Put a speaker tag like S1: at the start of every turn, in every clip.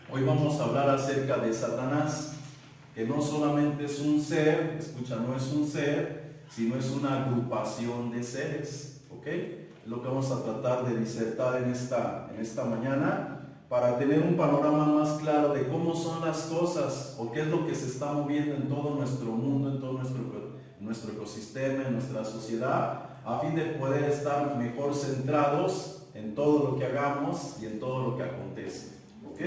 S1: Hoy vamos a hablar acerca de Satanás, que no solamente es un ser, escucha, no es un ser, sino es una agrupación de seres, ¿ok? Es lo que vamos a tratar de disertar en esta mañana, para tener un panorama más claro de cómo son las cosas, o qué es lo que se está moviendo en todo nuestro mundo, en todo nuestro ecosistema, en nuestra sociedad, a fin de poder estar mejor centrados en todo lo que hagamos y en todo lo que acontece, ¿ok?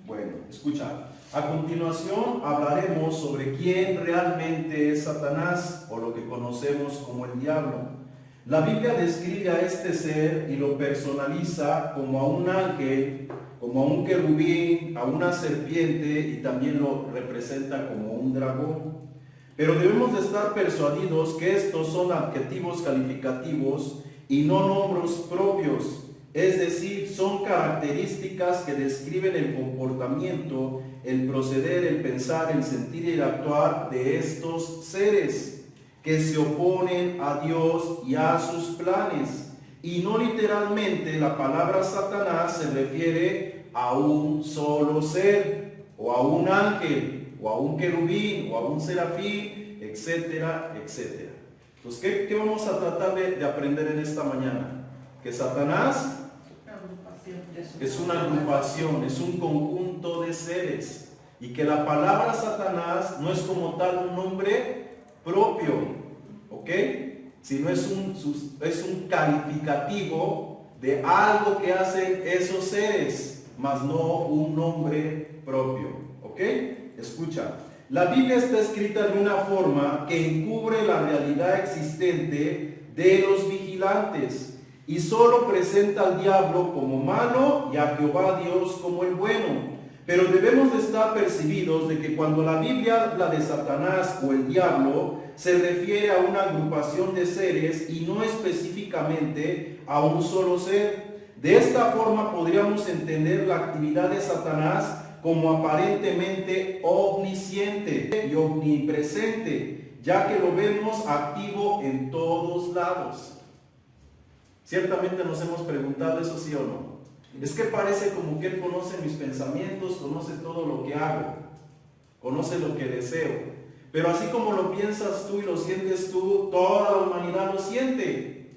S1: Bueno, escucha, a continuación hablaremos sobre quién realmente es Satanás, o lo que conocemos como el diablo. La Biblia describe a este ser y lo personaliza como a un ángel, como a un querubín, a una serpiente, y también lo representa como un dragón. Pero debemos de estar persuadidos que estos son adjetivos calificativos y no nombres propios. Es decir, son características que describen el comportamiento, el proceder, el pensar, el sentir y el actuar de estos seres que se oponen a Dios y a sus planes. Y no literalmente la palabra Satanás se refiere a un solo ser, o a un ángel, o a un querubín, o a un serafín, etcétera, etcétera. Entonces, ¿qué vamos a tratar de aprender en esta mañana? Que Satanás es una agrupación, es un conjunto de seres, y que la palabra Satanás no es como tal un nombre propio, ¿ok? Sino es un calificativo de algo que hacen esos seres, mas no un nombre propio, ¿ok? Escucha, la Biblia está escrita de una forma que encubre la realidad existente de los vigilantes, y solo presenta al diablo como malo y a Jehová Dios como el bueno. Pero debemos de estar percibidos de que cuando la Biblia habla de Satanás o el diablo, se refiere a una agrupación de seres y no específicamente a un solo ser. De esta forma podríamos entender la actividad de Satanás como aparentemente omnisciente y omnipresente, ya que lo vemos activo en todos lados. Ciertamente nos hemos preguntado eso, sí o no. Es que parece como que Él conoce mis pensamientos, conoce todo lo que hago, conoce lo que deseo. Pero así como lo piensas tú y lo sientes tú, toda la humanidad lo siente.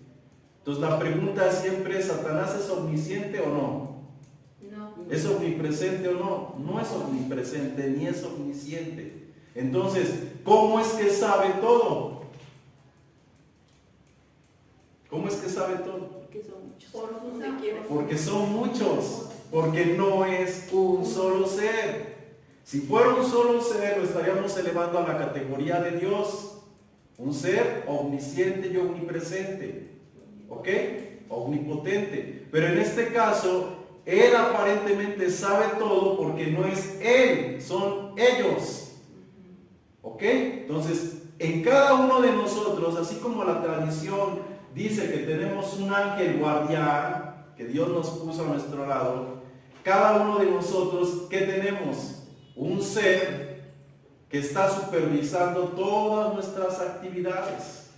S1: Entonces la pregunta siempre es, ¿Satanás es omnisciente o no? No. ¿Es omnipresente o no? No es omnipresente ni es omnisciente. Entonces, ¿cómo es que sabe todo? ¿Cómo es que sabe todo? Porque son muchos, porque no es un solo ser. Si fuera un solo ser, lo estaríamos elevando a la categoría de Dios, un ser omnisciente y omnipresente, ¿ok? Omnipotente. Pero en este caso, Él aparentemente sabe todo porque no es Él, son ellos, ¿ok? Entonces, en cada uno de nosotros, así como la tradición dice que tenemos un ángel guardián que Dios nos puso a nuestro lado, cada uno de nosotros, ¿qué tenemos? Un ser que está supervisando todas nuestras actividades.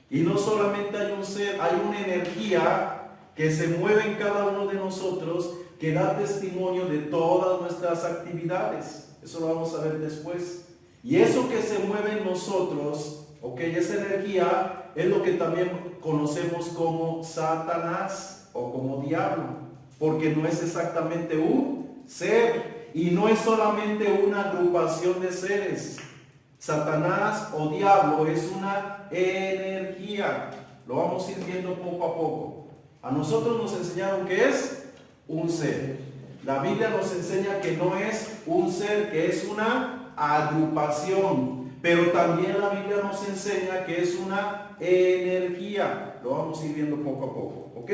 S1: Y no solamente hay un ser, hay una energía que se mueve en cada uno de nosotros, que da testimonio de todas nuestras actividades. Eso lo vamos a ver después. Y eso que se mueve en nosotros, ok, esa energía es lo que también conocemos como Satanás o como diablo, porque no es exactamente un ser y no es solamente una agrupación de seres. Satanás o diablo es una energía. Lo vamos a ir viendo poco a poco. A nosotros nos enseñaron que es un ser. La Biblia nos enseña que no es un ser, que es una agrupación. Pero también la Biblia nos enseña que es una energía. Lo vamos a ir viendo poco a poco, ¿ok?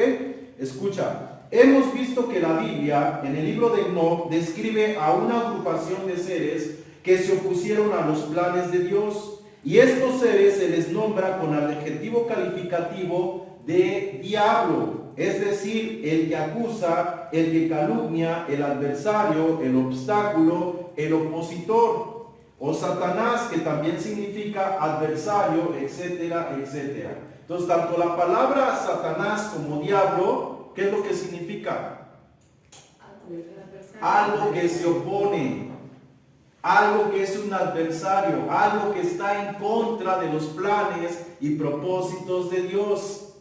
S1: Escucha, hemos visto que la Biblia en el libro de Enoc describe a una agrupación de seres que se opusieron a los planes de Dios. Y estos seres se les nombra con el adjetivo calificativo de diablo, es decir, el que acusa, el que calumnia, el adversario, el obstáculo, el opositor. O Satanás, que también significa adversario, etcétera, etcétera. Entonces, tanto la palabra Satanás como diablo, ¿qué es lo que significa? algo que se opone, algo que es un adversario, algo que está en contra de los planes y propósitos de Dios.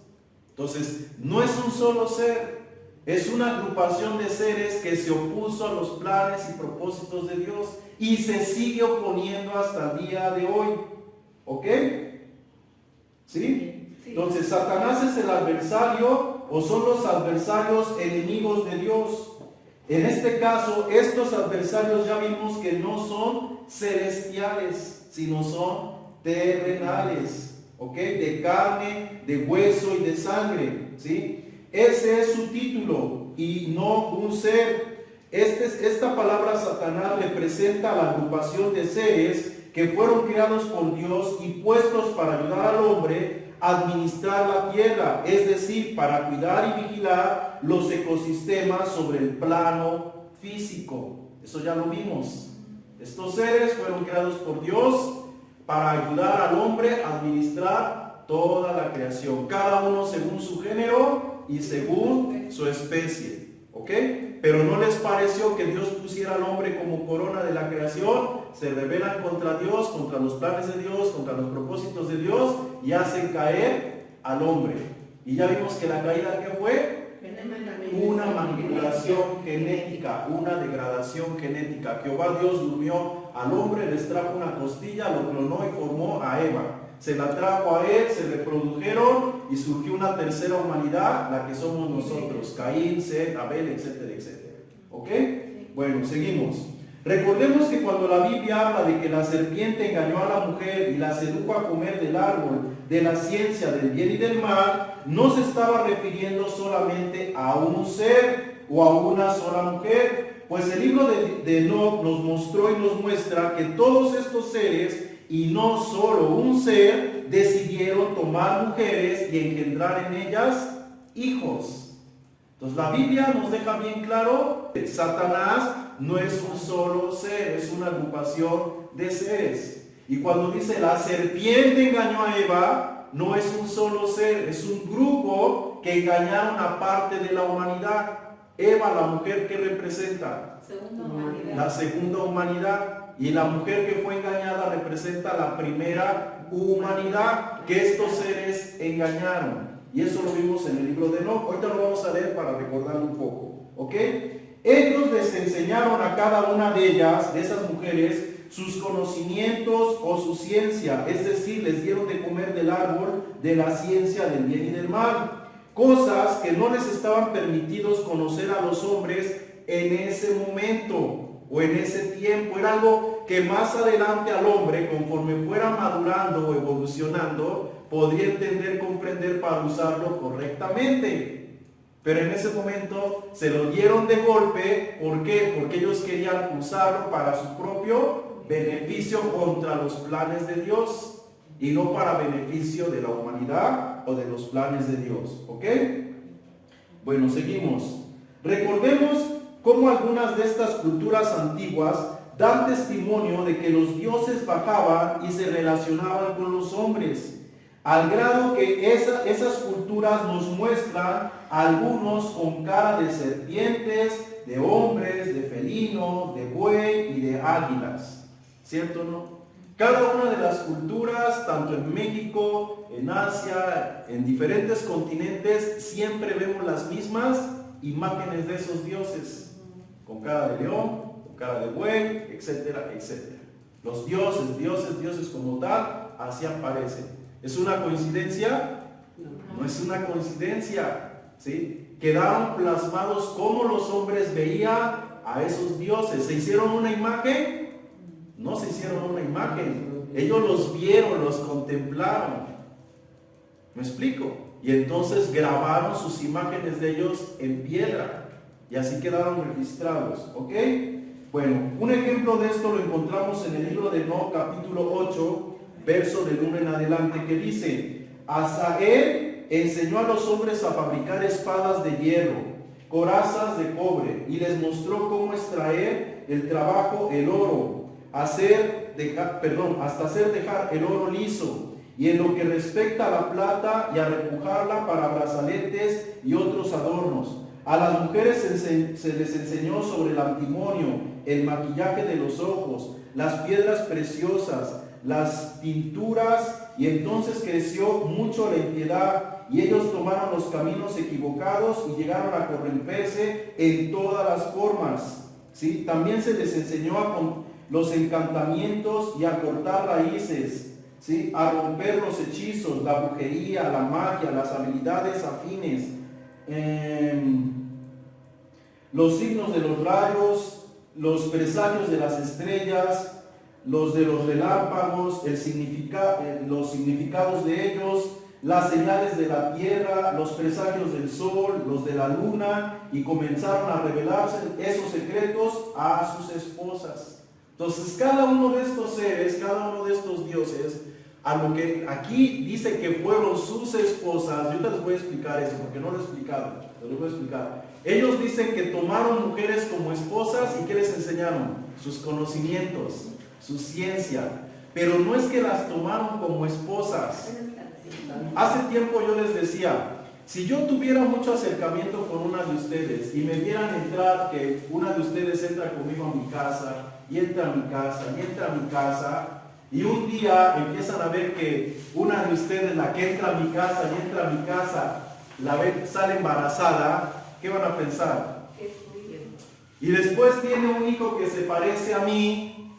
S1: Entonces, no es un solo ser, es una agrupación de seres que se opuso a los planes y propósitos de Dios y se sigue oponiendo hasta el día de hoy. ¿Ok? ¿Sí? Entonces, Satanás es el adversario o son los adversarios enemigos de Dios. En este caso, estos adversarios ya vimos que no son celestiales, sino son terrenales, ¿ok? De carne, de hueso y de sangre, ¿sí? Ese es su título y no un ser. Esta palabra Satanás representa la agrupación de seres que fueron creados por Dios y puestos para ayudar al hombre a administrar la tierra, es decir, para cuidar y vigilar los ecosistemas sobre el plano físico. Eso ya lo vimos. Estos seres fueron creados por Dios para ayudar al hombre a administrar toda la creación, cada uno según su género y según su especie. ¿Ok? Pero no les pareció que Dios pusiera al hombre como corona de la creación. Se rebelan contra Dios, contra los planes de Dios, contra los propósitos de Dios y hacen caer al hombre. Y ya vimos que la caída, ¿qué fue? Una manipulación genética, una degradación genética. Jehová Dios durmió al hombre, les trajo una costilla, lo clonó y formó a Eva. Se la trajo a él, se reprodujeron y surgió una tercera humanidad, la que somos nosotros, Caín, Set, Abel, etcétera, etcétera. ¿Ok? Bueno, seguimos. Recordemos que cuando la Biblia habla de que la serpiente engañó a la mujer y la sedujo a comer del árbol de la ciencia del bien y del mal, no se estaba refiriendo solamente a un ser o a una sola mujer, pues el libro de Enoc nos mostró y nos muestra que todos estos seres, y no solo un ser, decidieron tomar mujeres y engendrar en ellas hijos. Entonces la Biblia nos deja bien claro que Satanás no es un solo ser, es una agrupación de seres. Y cuando dice la serpiente engañó a Eva, no es un solo ser, es un grupo que engañaron a parte de la humanidad. Eva, la mujer que representa la segunda humanidad, y la mujer que fue engañada representa la primera humanidad que estos seres engañaron. Y eso lo vimos en el libro de Enoc. Ahorita lo vamos a leer para recordarlo un poco. ¿Ok? Ellos les enseñaron a cada una de ellas, de esas mujeres, sus conocimientos o su ciencia. Es decir, les dieron de comer del árbol de la ciencia del bien y del mal. Cosas que no les estaban permitidos conocer a los hombres en ese momento o en ese tiempo. Era algo que más adelante al hombre, conforme fuera madurando o evolucionando, podría entender, comprender para usarlo correctamente. Pero en ese momento se lo dieron de golpe. ¿Por qué? Porque ellos querían usarlo para su propio beneficio contra los planes de Dios y no para beneficio de la humanidad o de los planes de Dios. ¿Ok? Bueno, seguimos. Recordemos cómo algunas de estas culturas antiguas dan testimonio de que los dioses bajaban y se relacionaban con los hombres, al grado que esas culturas nos muestran algunos con cara de serpientes, de hombres, de felinos, de buey y de águilas. ¿Cierto o no? Cada una de las culturas, tanto en México, en Asia, en diferentes continentes, siempre vemos las mismas imágenes de esos dioses, con cara de león, con cara de buey, etcétera, etcétera. Los dioses como tal, así aparecen. ¿Es una coincidencia? No es una coincidencia, ¿sí? Quedaron plasmados cómo los hombres veían a esos dioses. ¿Se hicieron una imagen? No se hicieron una imagen. Ellos los vieron, los contemplaron. ¿Me explico? Y entonces grabaron sus imágenes de ellos en piedra. Y así quedaron registrados. ¿Ok? Bueno, un ejemplo de esto lo encontramos en el libro de Enoc, capítulo 8, verso del 1 en adelante, que dice: Azael enseñó a los hombres a fabricar espadas de hierro, corazas de cobre, y les mostró cómo extraer el trabajo, el oro, hasta hacer dejar el oro liso, y en lo que respecta a la plata y a repujarla para brazaletes y otros adornos. A las mujeres se les enseñó sobre el antimonio, el maquillaje de los ojos, las piedras preciosas, las pinturas, y entonces creció mucho la impiedad, y ellos tomaron los caminos equivocados y llegaron a corromperse en todas las formas. ¿Sí? También se les enseñó los encantamientos y a cortar raíces, ¿sí? A romper los hechizos, la brujería, la magia, las habilidades afines, los signos de los rayos, los presagios de las estrellas, los de los relámpagos, los significados de ellos, las señales de la tierra, los presagios del sol, los de la luna, y comenzaron a revelarse esos secretos a sus esposas. Entonces, cada uno de estos seres, cada uno de estos dioses, a lo que aquí dice que fueron sus esposas, yo te les voy a explicar eso porque no lo he explicado, te lo voy a explicar. Ellos dicen que tomaron mujeres como esposas y ¿qué les enseñaron? Sus conocimientos, su ciencia, pero no es que las tomaron como esposas. Hace tiempo yo les decía, si yo tuviera mucho acercamiento con una de ustedes y me vieran entrar, que una de ustedes entra conmigo a mi casa, y entra a mi casa, y entra a mi casa, y un día empiezan a ver que una de ustedes, la que entra a mi casa y entra a mi casa, la ven, sale embarazada, ¿qué van a pensar? Y después tiene un hijo que se parece a mí,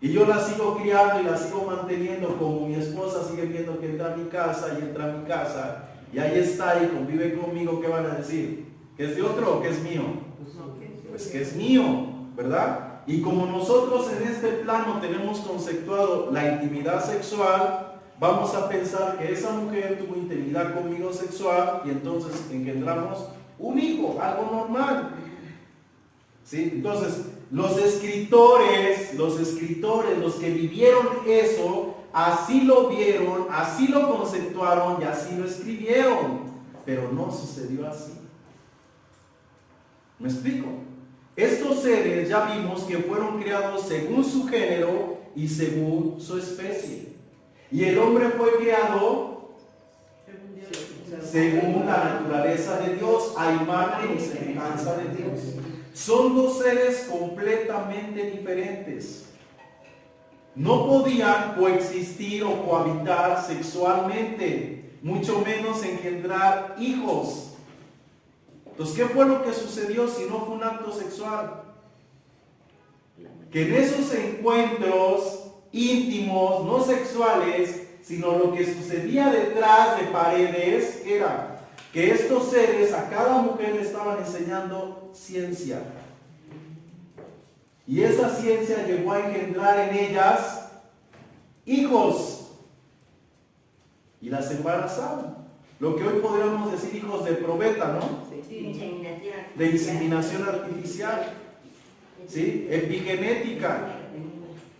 S1: y yo la sigo criando y la sigo manteniendo como mi esposa sigue viendo que entra a mi casa y entra a mi casa, y ahí está y convive conmigo, ¿qué van a decir? ¿Que es de otro o que es mío? Pues que es mío, ¿verdad? Y como nosotros en este plano tenemos conceptuado la intimidad sexual, vamos a pensar que esa mujer tuvo intimidad conmigo sexual y entonces engendramos un hijo, algo normal. ¿Sí? Entonces, los escritores, los que vivieron eso, así lo vieron, así lo conceptuaron y así lo escribieron. Pero no sucedió así. ¿Me explico? Estos seres ya vimos que fueron creados según su género y según su especie. Y el hombre fue creado según la naturaleza de Dios, a imagen y semejanza de Dios. Son dos seres completamente diferentes. No podían coexistir o cohabitar sexualmente, mucho menos engendrar hijos. Entonces, ¿qué fue lo que sucedió si no fue un acto sexual? Que en esos encuentros íntimos, no sexuales, sino lo que sucedía detrás de paredes, era que estos seres a cada mujer le estaban enseñando ciencia. Y esa ciencia llegó a engendrar en ellas hijos. Y las embarazaban. Lo que hoy podríamos decir hijos de probeta, ¿no? De inseminación artificial, ¿sí? Epigenética.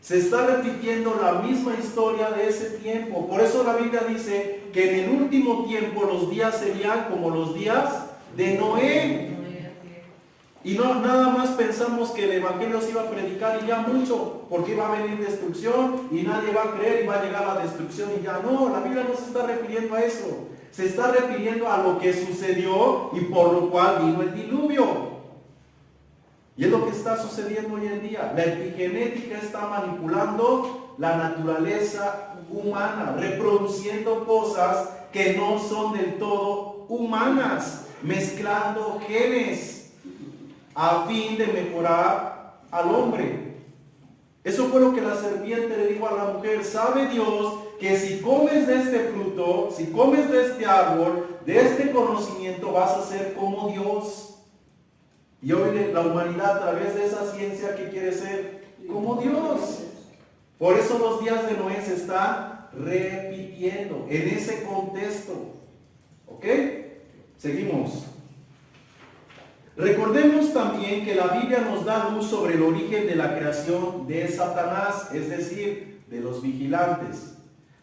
S1: Se está repitiendo la misma historia de ese tiempo. Por eso la Biblia dice que en el último tiempo los días serían como los días de Noé. Y no nada más pensamos que el Evangelio se iba a predicar y ya mucho, porque iba a venir destrucción y nadie va a creer y va a llegar la destrucción y ya no. La Biblia no se está refiriendo a eso. Se está refiriendo a lo que sucedió y por lo cual vino el diluvio. Y es lo que está sucediendo hoy en día. La epigenética está manipulando la naturaleza humana, reproduciendo cosas que no son del todo humanas, mezclando genes a fin de mejorar al hombre. Eso fue lo que la serpiente le dijo a la mujer. ¿Sabe Dios que si comes de este fruto, si comes de este árbol, de este conocimiento, vas a ser como Dios? Y hoy la humanidad, a través de esa ciencia, ¿qué quiere ser? Como Dios. Por eso los días de Noé se están repitiendo en ese contexto. ¿Ok? Seguimos. Recordemos también que la Biblia nos da luz sobre el origen de la creación de Satanás, es decir, de los vigilantes.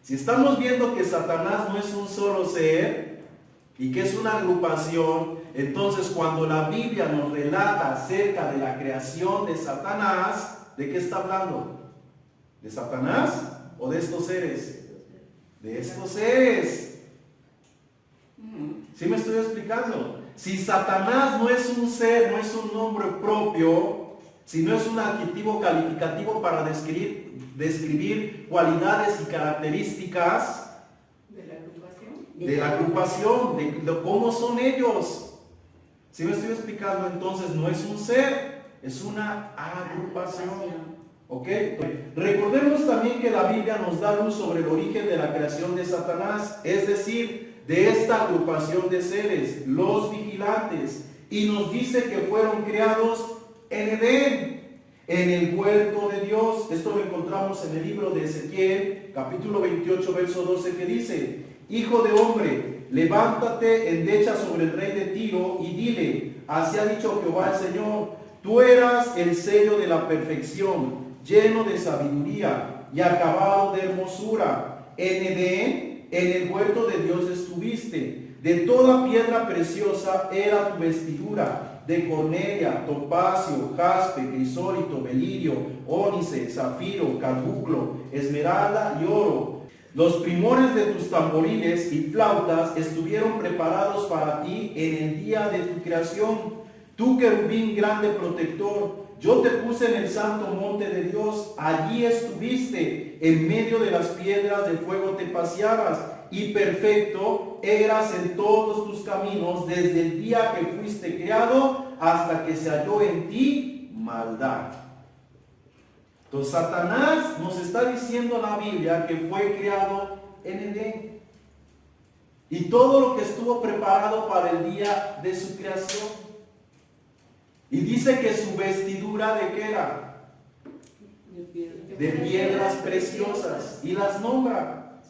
S1: Si estamos viendo que Satanás no es un solo ser y que es una agrupación, entonces cuando la Biblia nos relata acerca de la creación de Satanás, ¿de qué está hablando? ¿De Satanás o de estos seres? De estos seres. ¿Sí me estoy explicando? si Satanás no es un ser, no es un nombre propio, si no es un adjetivo calificativo para describir cualidades y características de la agrupación, de cómo son ellos. Si me estoy explicando, entonces no es un ser, es una agrupación. ¿Ok? Recordemos también que la Biblia nos da luz sobre el origen de la creación de Satanás, es decir, de esta agrupación de seres, los vigilantes, y nos dice que fueron creados en Edén, en el huerto de Dios. Esto lo encontramos en el libro de Ezequiel, capítulo 28, verso 12, que dice: Hijo de hombre, levántate, endecha sobre el rey de Tiro y dile: así ha dicho Jehová el Señor, tú eras el sello de la perfección, lleno de sabiduría y acabado de hermosura. En Edén, en el huerto de Dios estuviste. De toda piedra preciosa era tu vestidura, de cornelia, topacio, jaspe, crisólito, belirio, ónice, zafiro, carbunclo, esmeralda y oro. Los primores de tus tamboriles y flautas estuvieron preparados para ti en el día de tu creación. Tú, querubín grande protector, yo te puse en el santo monte de Dios, allí estuviste, en medio de las piedras de fuego te paseabas, y perfecto eras en todos tus caminos, desde el día que fuiste creado hasta que se halló en ti maldad. Entonces Satanás nos está diciendo la Biblia que fue creado en Edén, y todo lo que estuvo preparado para el día de su creación. Y dice que su vestidura, ¿de qué era? De piedras preciosas. Y las nombra.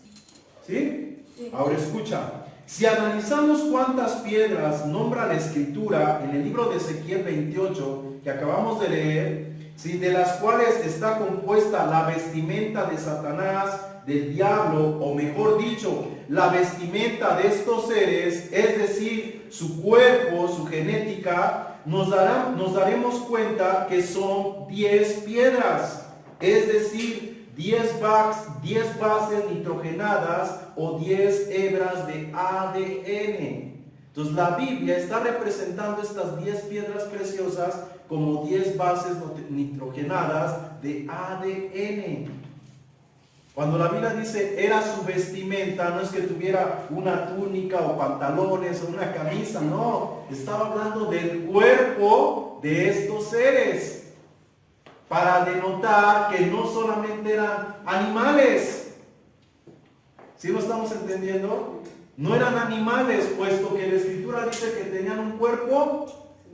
S1: ¿Sí? Ahora escucha. Si analizamos cuántas piedras nombra la Escritura en el libro de Ezequiel 28, que acabamos de leer, ¿sí?, de las cuales está compuesta la vestimenta de Satanás, del diablo, o mejor dicho, la vestimenta de estos seres, es decir, su cuerpo, su genética, nos daremos cuenta que son 10 piedras, es decir, 10 bases nitrogenadas o 10 hebras de ADN. Entonces la Biblia está representando estas 10 piedras preciosas como 10 bases nitrogenadas de ADN. Cuando la Biblia dice era su vestimenta, no es que tuviera una túnica o pantalones o una camisa, no. Estaba hablando del cuerpo de estos seres, para denotar que no solamente eran animales. ¿Sí lo estamos entendiendo? No eran animales, puesto que la Escritura dice que tenían un cuerpo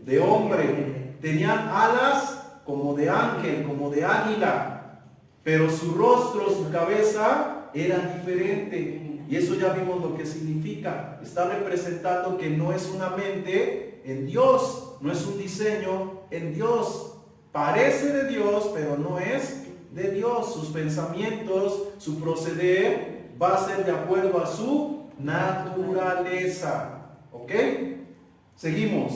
S1: de hombre, tenían alas como de ángel, como de águila. Pero su rostro, su cabeza era diferente. Y eso ya vimos lo que significa. Está representando que no es una mente en Dios, no es un diseño en Dios. Parece de Dios, pero no es de Dios. Sus pensamientos, su proceder va a ser de acuerdo a su naturaleza. ¿Ok? Seguimos.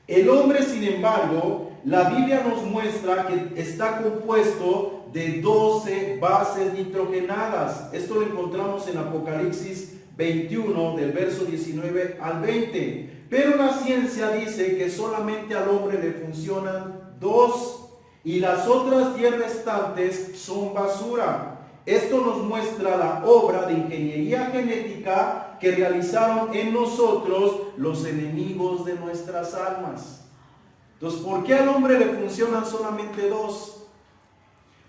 S1: El hombre, sin embargo, la Biblia nos muestra que está compuesto de 12 bases nitrogenadas. Esto lo encontramos en Apocalipsis 21, del verso 19 al 20. Pero la ciencia dice que solamente al hombre le funcionan 2 y las otras 10 restantes son basura. Esto nos muestra la obra de ingeniería genética que realizaron en nosotros los enemigos de nuestras almas. Entonces, ¿por qué al hombre le funcionan solamente 2?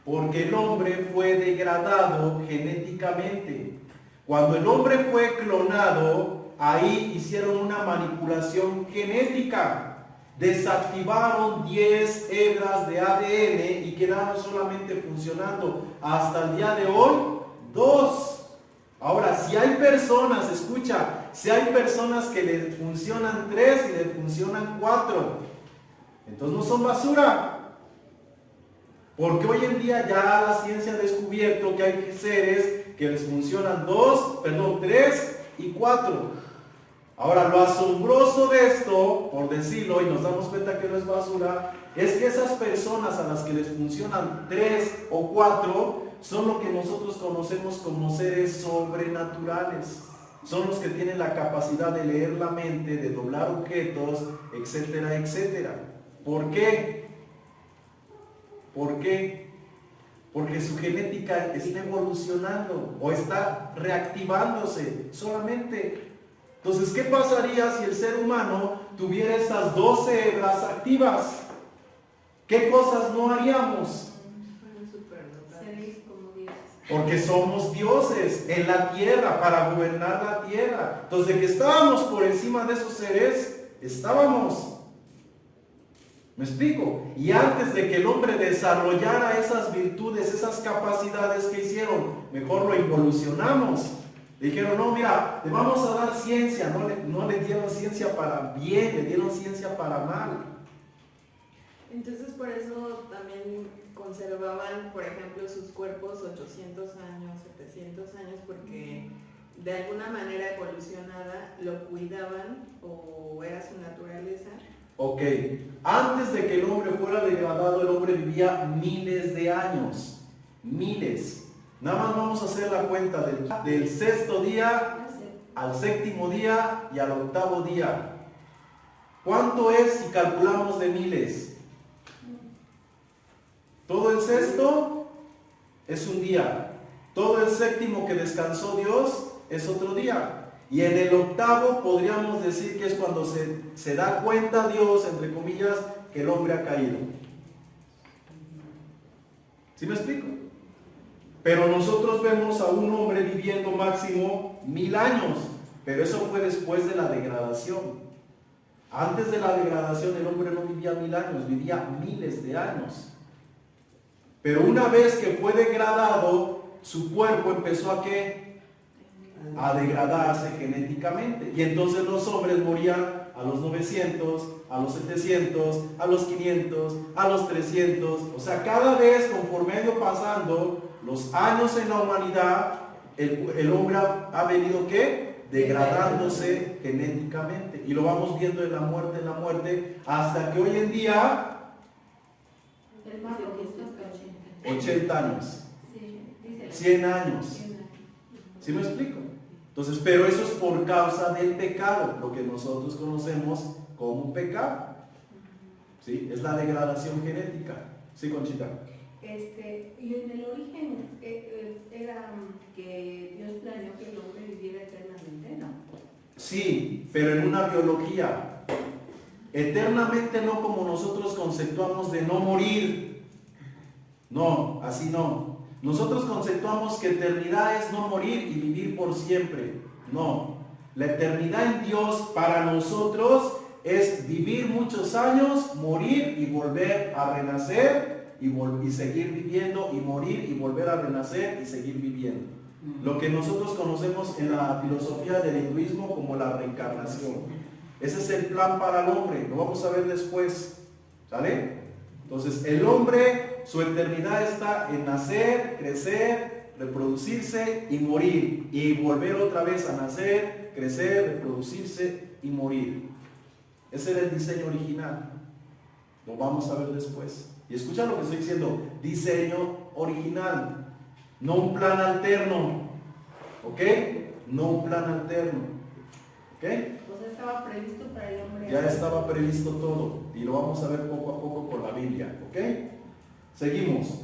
S1: Porque el hombre fue degradado genéticamente. Cuando el hombre fue clonado, ahí hicieron una manipulación genética. Desactivaron 10 hebras de ADN y quedaron solamente funcionando hasta el día de hoy 2. Ahora, si hay personas, escucha, si hay personas que le funcionan 3 y le funcionan 4, entonces no son basura. Porque hoy en día ya la ciencia ha descubierto que hay seres que les funcionan 3 y 4. Ahora, lo asombroso de esto, por decirlo, y nos damos cuenta que no es basura, es que esas personas a las que les funcionan 3 o 4 son lo que nosotros conocemos como seres sobrenaturales. son los que tienen la capacidad de leer la mente, de doblar objetos, etcétera, etcétera. ¿Por qué? ¿Por qué? Porque su genética está evolucionando o está reactivándose solamente. Entonces, ¿qué pasaría si el ser humano tuviera estas 12 hebras activas? ¿Qué cosas no haríamos? Porque somos dioses en la tierra, para gobernar la tierra. Entonces, de que estábamos por encima de esos seres, estábamos. ¿Me explico? Y antes de que el hombre desarrollara esas virtudes, esas capacidades que hicieron, mejor lo involucionamos. Le dijeron, no, mira, te vamos a dar ciencia. No le dieron ciencia para bien, le dieron ciencia para mal.
S2: Entonces por eso también conservaban, por ejemplo, sus cuerpos 800 años, 700 años, porque de alguna manera evolucionada lo cuidaban o era su naturaleza.
S1: Ok, antes de que el hombre fuera degradado, el hombre vivía miles de años, miles. Nada más vamos a hacer la cuenta del sexto día al séptimo día y al octavo día. ¿Cuánto es si calculamos de miles? Todo el sexto es un día. Todo el séptimo que descansó Dios es otro día. Y en el octavo podríamos decir que es cuando se da cuenta Dios, entre comillas, que el hombre ha caído. ¿Sí me explico? Pero nosotros vemos a un hombre viviendo máximo 1000 años. Pero eso fue después de la degradación. Antes de la degradación el hombre no vivía 1000 años, vivía miles de años. Pero una vez que fue degradado, su cuerpo empezó a ¿qué? A degradarse genéticamente. Y entonces los hombres morían a los 900, a los 700, a los 500, a los 300. O sea, cada vez conforme ha ido pasando los años en la humanidad, el hombre ha venido ¿qué? Degradándose genéticamente. Y lo vamos viendo en la muerte, hasta que hoy en día 80 años, 100 años. ¿Sí me explico? Entonces, pero eso es por causa del pecado, lo que nosotros conocemos como pecado. ¿Sí? Es la degradación genética. ¿Sí, Conchita?
S3: Y en el origen era que Dios planeó que el hombre viviera eternamente, ¿no?
S1: Sí, pero en una biología. Eternamente no como nosotros conceptuamos de no morir. No, así no. Nosotros conceptuamos que eternidad es no morir y vivir por siempre. No. La eternidad en Dios para nosotros es vivir muchos años, morir y volver a renacer y seguir viviendo, y morir y volver a renacer y seguir viviendo. Lo que nosotros conocemos en la filosofía del hinduismo como la reencarnación. Ese es el plan para el hombre. Lo vamos a ver después. ¿Sale? Entonces, el hombre, su eternidad está en nacer, crecer, reproducirse y morir. Y volver otra vez a nacer, crecer, reproducirse y morir. Ese era el diseño original. Lo vamos a ver después. Y escucha lo que estoy diciendo. Diseño original. No un plan alterno. ¿Ok? No un plan alterno. ¿Ok?
S3: Pues estaba previsto para el hombre.
S1: Ya estaba previsto todo. Y lo vamos a ver poco a poco con la Biblia. ¿Ok? Seguimos.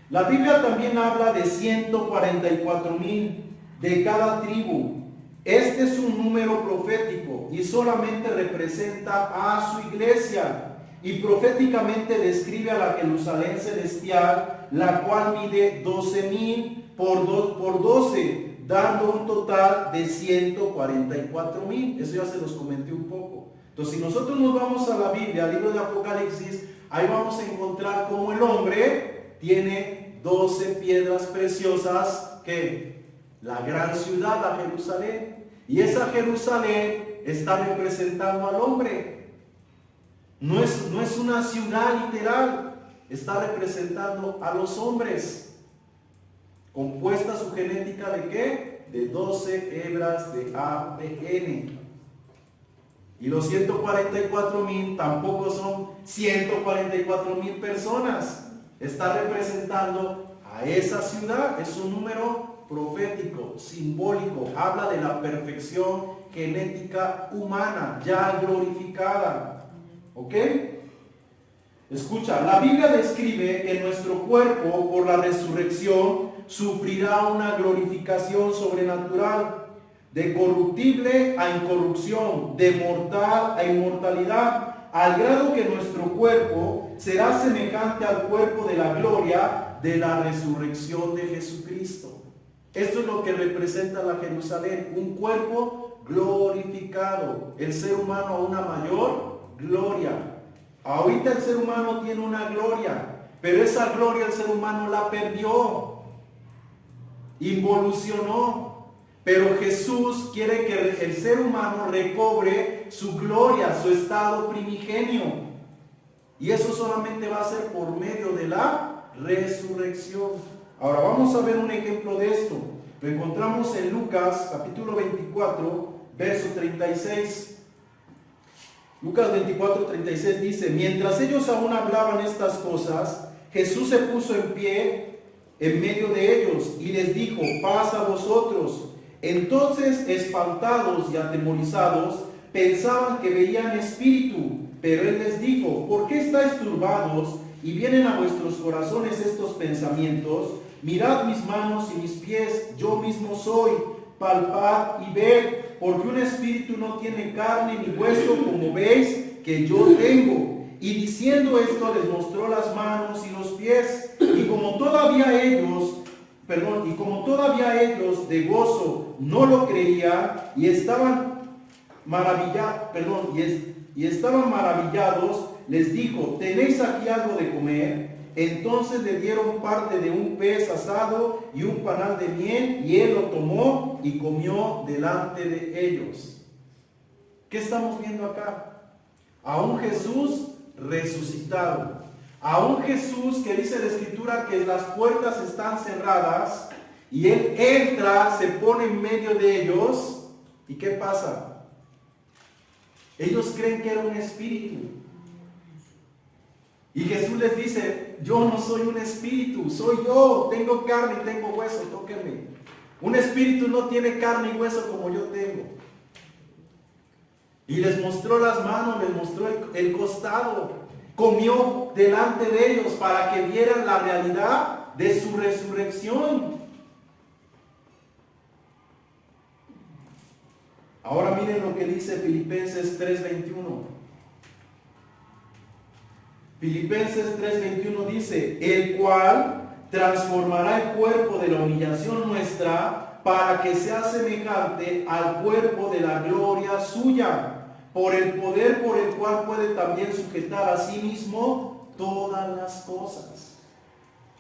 S1: La Biblia también habla de 144,000 de cada tribu. Este es un número profético y solamente representa a su iglesia. Y proféticamente describe a la Jerusalén celestial, la cual mide 12,000 por 12, dando un total de 144,000. Eso ya se los comenté un poco. Entonces, si nosotros nos vamos a la Biblia, al libro de Apocalipsis, ahí vamos a encontrar cómo el hombre tiene 12 piedras preciosas, que la gran ciudad, la Jerusalén. Y esa Jerusalén está representando al hombre. No es una ciudad literal, está representando a los hombres. Compuesta su genética de ¿qué? De 12 hebras de ADN. Y los 144,000 tampoco son 144,000 personas. Está representando a esa ciudad, es un número profético, simbólico, habla de la perfección genética humana, ya glorificada. ¿Ok? Escucha, la Biblia describe que nuestro cuerpo, por la resurrección, sufrirá una glorificación sobrenatural, de corruptible a incorrupción, de mortal a inmortalidad, al grado que nuestro cuerpo será semejante al cuerpo de la gloria de la resurrección de Jesucristo. Esto es lo que representa la Jerusalén, un cuerpo glorificado, el ser humano a una mayor gloria. Ahorita el ser humano tiene una gloria, pero esa gloria el ser humano la perdió, involucionó. Pero Jesús quiere que el ser humano recobre su gloria, su estado primigenio. Y eso solamente va a ser por medio de la resurrección. Ahora vamos a ver un ejemplo de esto. Lo encontramos en Lucas capítulo 24, verso 36. Lucas 24, 36 dice: mientras ellos aún hablaban estas cosas, Jesús se puso en pie en medio de ellos y les dijo: paz a vosotros. Entonces, espantados y atemorizados, pensaban que veían espíritu, pero él les dijo: ¿por qué estáis turbados y vienen a vuestros corazones estos pensamientos? Mirad mis manos y mis pies, yo mismo soy, palpad y ved, porque un espíritu no tiene carne ni hueso, como veis que yo tengo. Y diciendo esto, les mostró las manos y los pies, y como todavía ellos de gozo no lo creían y estaban maravillados, les dijo: ¿tenéis aquí algo de comer? Entonces le dieron parte de un pez asado y un panal de miel, y él lo tomó y comió delante de ellos. ¿Qué estamos viendo acá? A un Jesús resucitado, a un Jesús que dice la Escritura que las puertas están cerradas y él entra, se pone en medio de ellos. ¿Y qué pasa? Ellos creen que era un espíritu. Y Jesús les dice: yo no soy un espíritu, soy yo, tengo carne y tengo hueso, tóquenme. Un espíritu no tiene carne y hueso como yo tengo. Y les mostró las manos, les mostró el costado, comió delante de ellos para que vieran la realidad de su resurrección. Ahora miren lo que dice Filipenses 3:21. Filipenses 3:21 dice: el cual transformará el cuerpo de la humillación nuestra para que sea semejante al cuerpo de la gloria suya, por el poder por el cual puede también sujetar a sí mismo todas las cosas.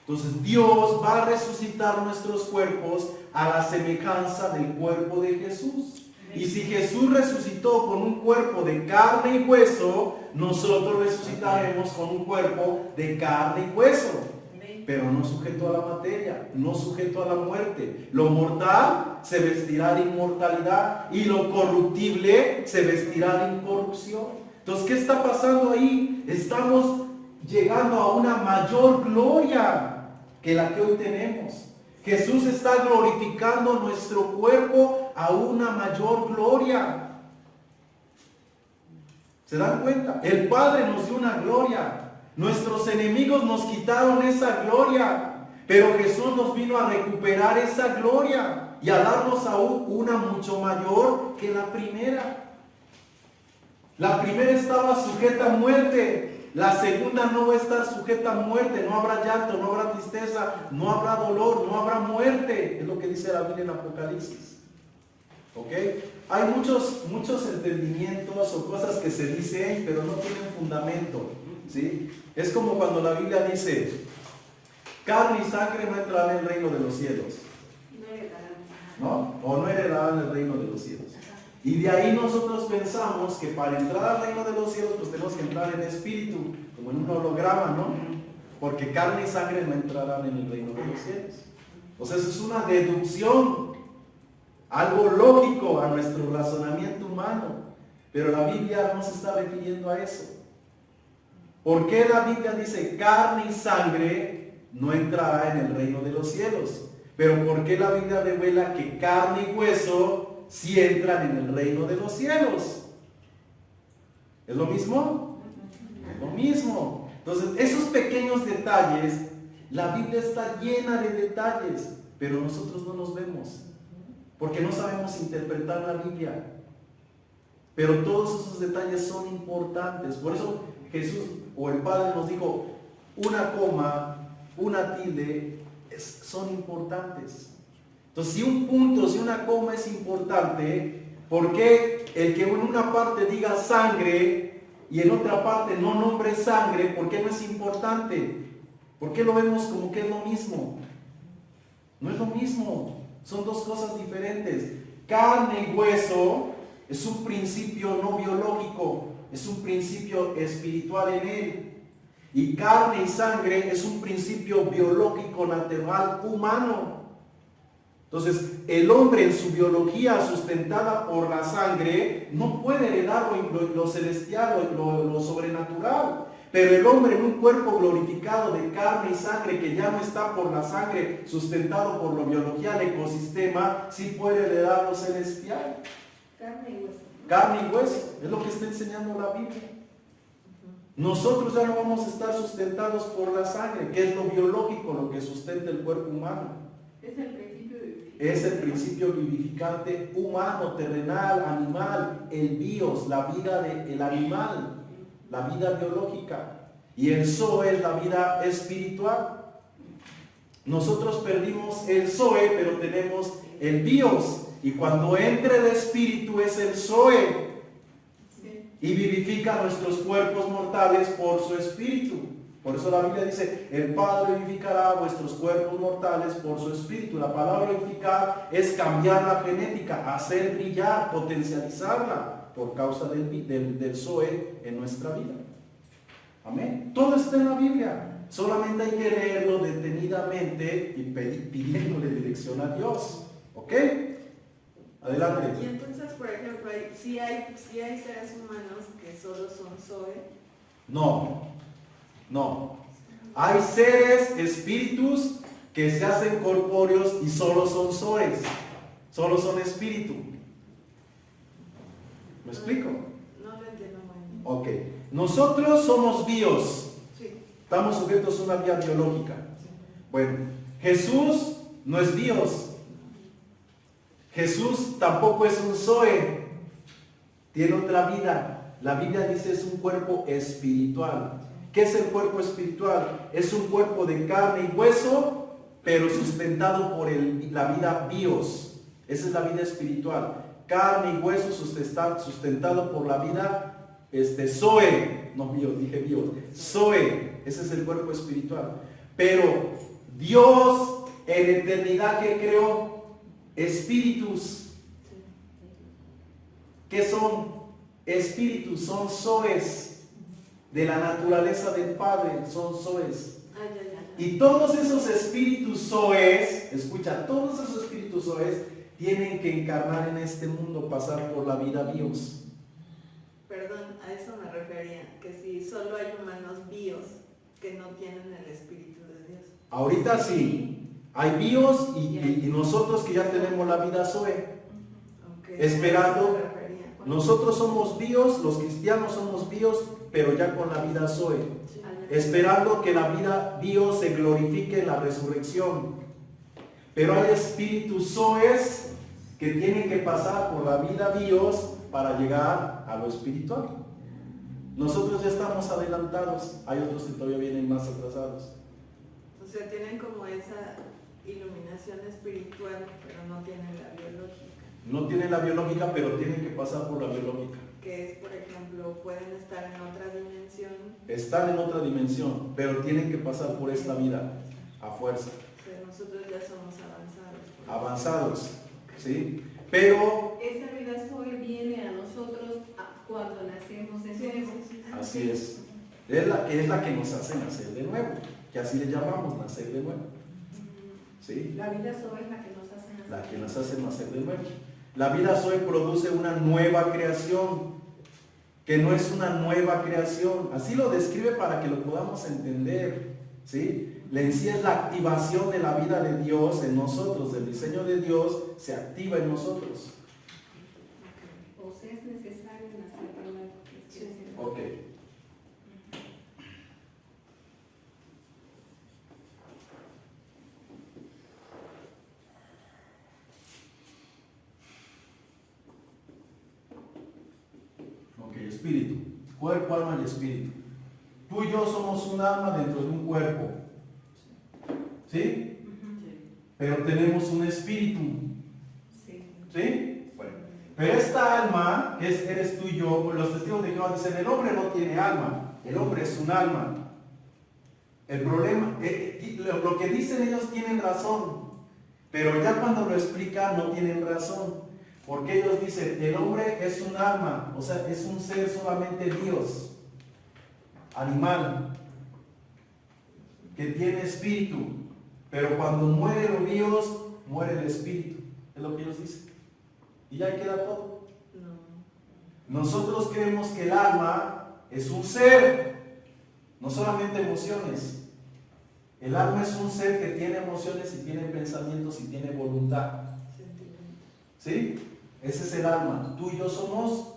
S1: Entonces Dios va a resucitar nuestros cuerpos a la semejanza del cuerpo de Jesús. Y si Jesús resucitó con un cuerpo de carne y hueso, nosotros resucitaremos con un cuerpo de carne y hueso, pero no sujeto a la materia, no sujeto a la muerte. Lo mortal se vestirá de inmortalidad y lo corruptible se vestirá de incorrupción. Entonces, ¿qué está pasando ahí? Estamos llegando a una mayor gloria que la que hoy tenemos. Jesús está glorificando nuestro cuerpo a una mayor gloria. ¿Se dan cuenta? El Padre nos dio una gloria. Nuestros enemigos nos quitaron esa gloria. Pero Jesús nos vino a recuperar esa gloria y a darnos aún una mucho mayor que la primera. La primera estaba sujeta a muerte. La segunda no va a estar sujeta a muerte. No habrá llanto, no habrá tristeza, no habrá dolor, no habrá muerte. Es lo que dice la Biblia en Apocalipsis. ¿Ok? Hay muchos entendimientos o cosas que se dicen, pero no tienen fundamento. ¿Sí? Es como cuando la Biblia dice: carne y sangre no entrarán en el reino de los cielos. ¿No? O no heredarán el reino de los cielos. Y de ahí nosotros pensamos que para entrar al reino de los cielos pues tenemos que entrar en espíritu, como en un holograma, ¿no? Porque carne y sangre no entrarán en el reino de los cielos. O sea, eso es una deducción, algo lógico a nuestro razonamiento humano. Pero la Biblia no se está refiriendo a eso. ¿Por qué la Biblia dice carne y sangre no entrará en el reino de los cielos? Pero ¿por qué la Biblia revela que carne y hueso sí entran en el reino de los cielos? ¿Es lo mismo? Es lo mismo. Entonces, esos pequeños detalles, la Biblia está llena de detalles, pero nosotros no los vemos, porque no sabemos interpretar la Biblia. Pero todos esos detalles son importantes. Por eso Jesús o el Padre nos dijo, una coma, una tilde, son importantes. Entonces, si un punto, si una coma es importante, ¿por qué el que en una parte diga sangre y en otra parte no nombre sangre, por qué no es importante? ¿Por qué lo vemos como que es lo mismo? No es lo mismo, son dos cosas diferentes. Carne y hueso es un principio no biológico, es un principio espiritual en él. Y carne y sangre es un principio biológico, natural, humano. Entonces, el hombre en su biología sustentada por la sangre no puede heredar lo celestial, lo sobrenatural. Pero el hombre en un cuerpo glorificado de carne y sangre que ya no está por la sangre, sustentado por la biología, el ecosistema, sí puede heredar lo celestial.
S3: Carne y hueso.
S1: Carne y hueso, es lo que está enseñando la Biblia. Nosotros ya no vamos a estar sustentados por la sangre, que es lo biológico, lo que sustenta el cuerpo humano.
S3: Es el principio vivificante.
S1: Es el principio vivificante humano, terrenal, animal, el bios, la vida del animal, la vida biológica. Y el zoe es la vida espiritual. Nosotros perdimos el zoe, pero tenemos el bios. Y cuando entre el espíritu es el zoe. Y vivifica nuestros cuerpos mortales por su espíritu. Por eso la Biblia dice, el Padre vivificará vuestros cuerpos mortales por su espíritu. La palabra vivificar es cambiar la genética, hacer brillar, potencializarla por causa del Zoe en nuestra vida. Amén. Todo está en la Biblia. Solamente hay que leerlo detenidamente y pidiéndole dirección a Dios. ¿Ok? Adelante.
S2: Y entonces, por ejemplo, si hay seres humanos que solo son Zoe.
S1: No. Hay seres, espíritus que se hacen corpóreos y solo son Zoes. Solo son espíritu. ¿Me explico?
S2: No lo entiendo muy bien.
S1: Ok. Nosotros somos bios.
S2: Sí.
S1: Estamos sujetos a una vía biológica. Bueno, Jesús no es Dios. Jesús tampoco es un Zoe, tiene otra vida. La Biblia dice es un cuerpo espiritual. ¿Qué es el cuerpo espiritual? Es un cuerpo de carne y hueso, pero sustentado por la vida bios. Esa es la vida espiritual. Carne y hueso sustentado por la vida Zoe. No bios, dije bios. Zoe, ese es el cuerpo espiritual. Pero Dios en eternidad, ¿qué creó? Espíritus. ¿Qué son? Espíritus, son zoes de la naturaleza del Padre, son zoes. Y todos esos espíritus zoes, escucha, todos esos espíritus zoes tienen que encarnar en este mundo, pasar por la vida bios.
S2: Perdón, a eso me refería, que si solo hay humanos bios que no tienen el Espíritu de Dios.
S1: Ahorita sí. Hay bios y nosotros que ya tenemos la vida Zoe.
S2: Okay.
S1: Esperando. Nosotros somos bios, los cristianos somos bios, pero ya con la vida Zoe.
S2: Sí.
S1: Esperando que la vida bios se glorifique en la resurrección. Pero hay espíritus Zoes que tienen que pasar por la vida bios para llegar a lo espiritual. Nosotros ya estamos adelantados, hay otros que todavía vienen más atrasados.
S2: O sea, tienen como esa iluminación espiritual, pero no tienen la biológica.
S1: No tienen la biológica, pero tienen que pasar por la biológica.
S2: Que es, por ejemplo, pueden estar en otra dimensión.
S1: Están en otra dimensión, pero tienen que pasar por esta vida a fuerza.
S2: O sea, nosotros ya somos avanzados.
S1: Avanzados, ¿sí? Pero
S3: esa vida Zoe viene a nosotros cuando nacemos de nuevo.
S1: así es. Es la que nos hace nacer de nuevo, que así le llamamos, nacer de nuevo. ¿Sí?
S3: La vida Zoe es la que nos hace nacer.
S1: La que nos hace nacer de nuevo. La vida Zoe produce una nueva creación, que no es una nueva creación. Así lo describe para que lo podamos entender. ¿sí? En sí es la activación de la vida de Dios en nosotros, del diseño de Dios se activa en nosotros.
S3: O sea, es necesario nacer de nuevo.
S1: Ok. Ok, espíritu. Cuerpo, alma y espíritu. Tú y yo somos un alma dentro de un cuerpo. ¿Sí? Pero tenemos un espíritu. ¿Sí? Bueno. Pero esta alma, que eres tú y yo, pues los testigos de Jehová dicen, el hombre no tiene alma, el hombre es un alma. El problema, lo que dicen ellos tienen razón, pero ya cuando lo explican no tienen razón. Porque ellos dicen, el hombre es un alma, o sea, es un ser solamente Dios, animal, que tiene espíritu. Pero cuando muere lo Dios, muere el espíritu. Es lo que ellos dicen. Y ya queda todo. No. Nosotros creemos que el alma es un ser, no solamente emociones. El alma es un ser que tiene emociones y tiene pensamientos y tiene voluntad. ¿Sí? Ese es el alma. Tú y yo somos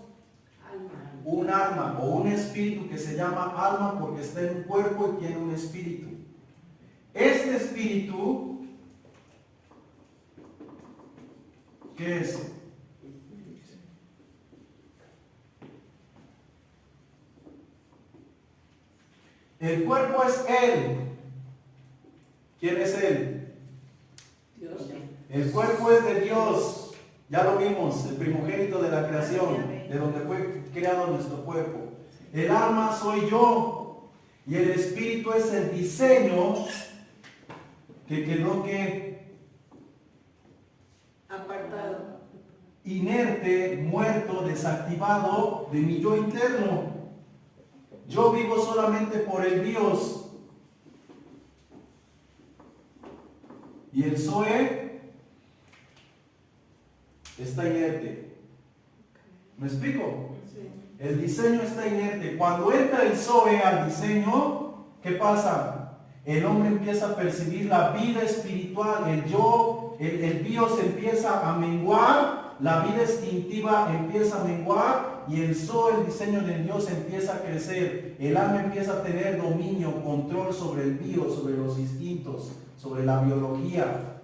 S1: un alma o un espíritu que se llama alma porque está en un cuerpo y tiene un espíritu. Este espíritu, ¿qué es? El cuerpo es Él. ¿Quién es Él?
S3: Dios.
S1: El cuerpo es de Dios. Ya lo vimos, el primogénito de la creación, de donde fue creado nuestro cuerpo. El alma soy yo. Y el espíritu es el diseño que quedó
S2: apartado,
S1: inerte, muerto, desactivado de mi yo interno. Yo vivo solamente por el Dios. Y el Zoe está inerte. ¿Me explico?
S2: sí.
S1: El diseño está inerte. Cuando entra el Zoe al diseño, ¿qué pasa? El hombre empieza a percibir la vida espiritual, el yo, el bios empieza a menguar, la vida instintiva empieza a menguar y el Zoe, el diseño del Dios, empieza a crecer. El alma empieza a tener dominio, control sobre el bios, sobre los instintos, sobre la biología.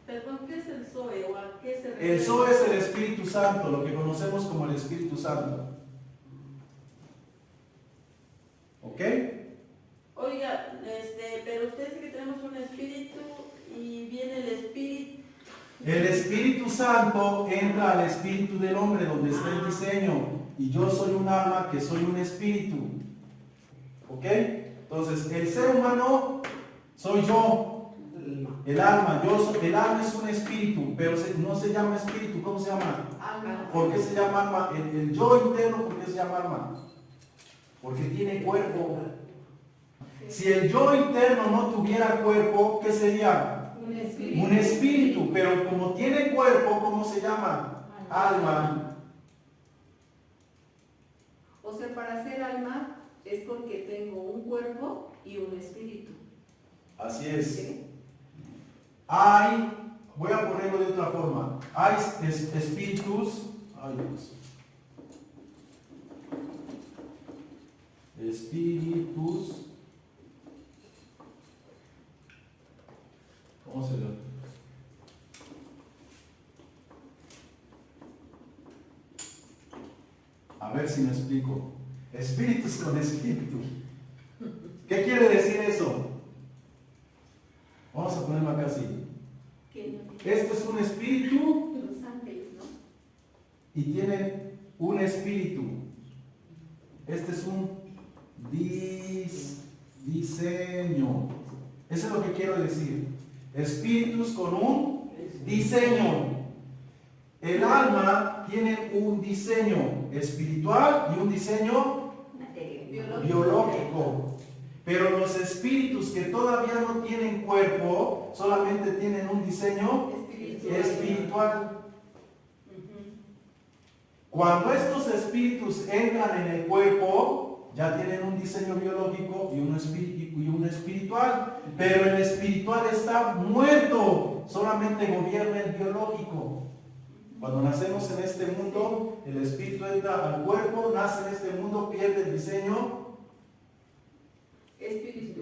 S2: Perdón, ¿qué es el Zoe o a qué se refiere?
S1: El Zoe es el Espíritu Santo, lo que conocemos como el Espíritu Santo. ¿Ok?
S2: Oiga, pero usted dice que tenemos un espíritu y viene el espíritu.
S1: El Espíritu Santo entra al espíritu del hombre donde está el diseño. Y yo soy un alma que soy un espíritu. ¿Ok? Entonces, el ser humano soy yo. El alma, el alma es un espíritu, pero no se llama espíritu. ¿Cómo se llama?
S2: Alma.
S1: ¿Por qué se llama alma? El yo interno, ¿por qué se llama alma? Porque tiene cuerpo. Si el yo interno no tuviera cuerpo, ¿qué sería?
S3: Un espíritu.
S1: Un espíritu, pero como tiene cuerpo, ¿cómo se llama? Alma.
S3: O sea, para ser alma es porque tengo un cuerpo y un espíritu.
S1: Así es.
S3: ¿Sí?
S1: Voy a ponerlo de otra forma. Hay espíritus. Ay, Dios. Espíritus. ¿Cómo se llama? A ver si me explico. Espíritus con espíritu. ¿Qué quiere decir eso? Vamos a ponerlo acá así. Este es un espíritu
S3: Los ángeles, ¿no?
S1: y tiene un espíritu. Este es un diseño. Eso es lo que quiero decir. Espíritus con un diseño. El alma tiene un diseño espiritual y un diseño biológico. Pero los espíritus que todavía no tienen cuerpo, solamente tienen un diseño espiritual. Cuando estos espíritus entran en el cuerpo, ya tienen un diseño biológico y uno espiritual, pero el espiritual está muerto, solamente gobierna el biológico. Cuando nacemos en este mundo, el espíritu entra al cuerpo, nace en este mundo, pierde el diseño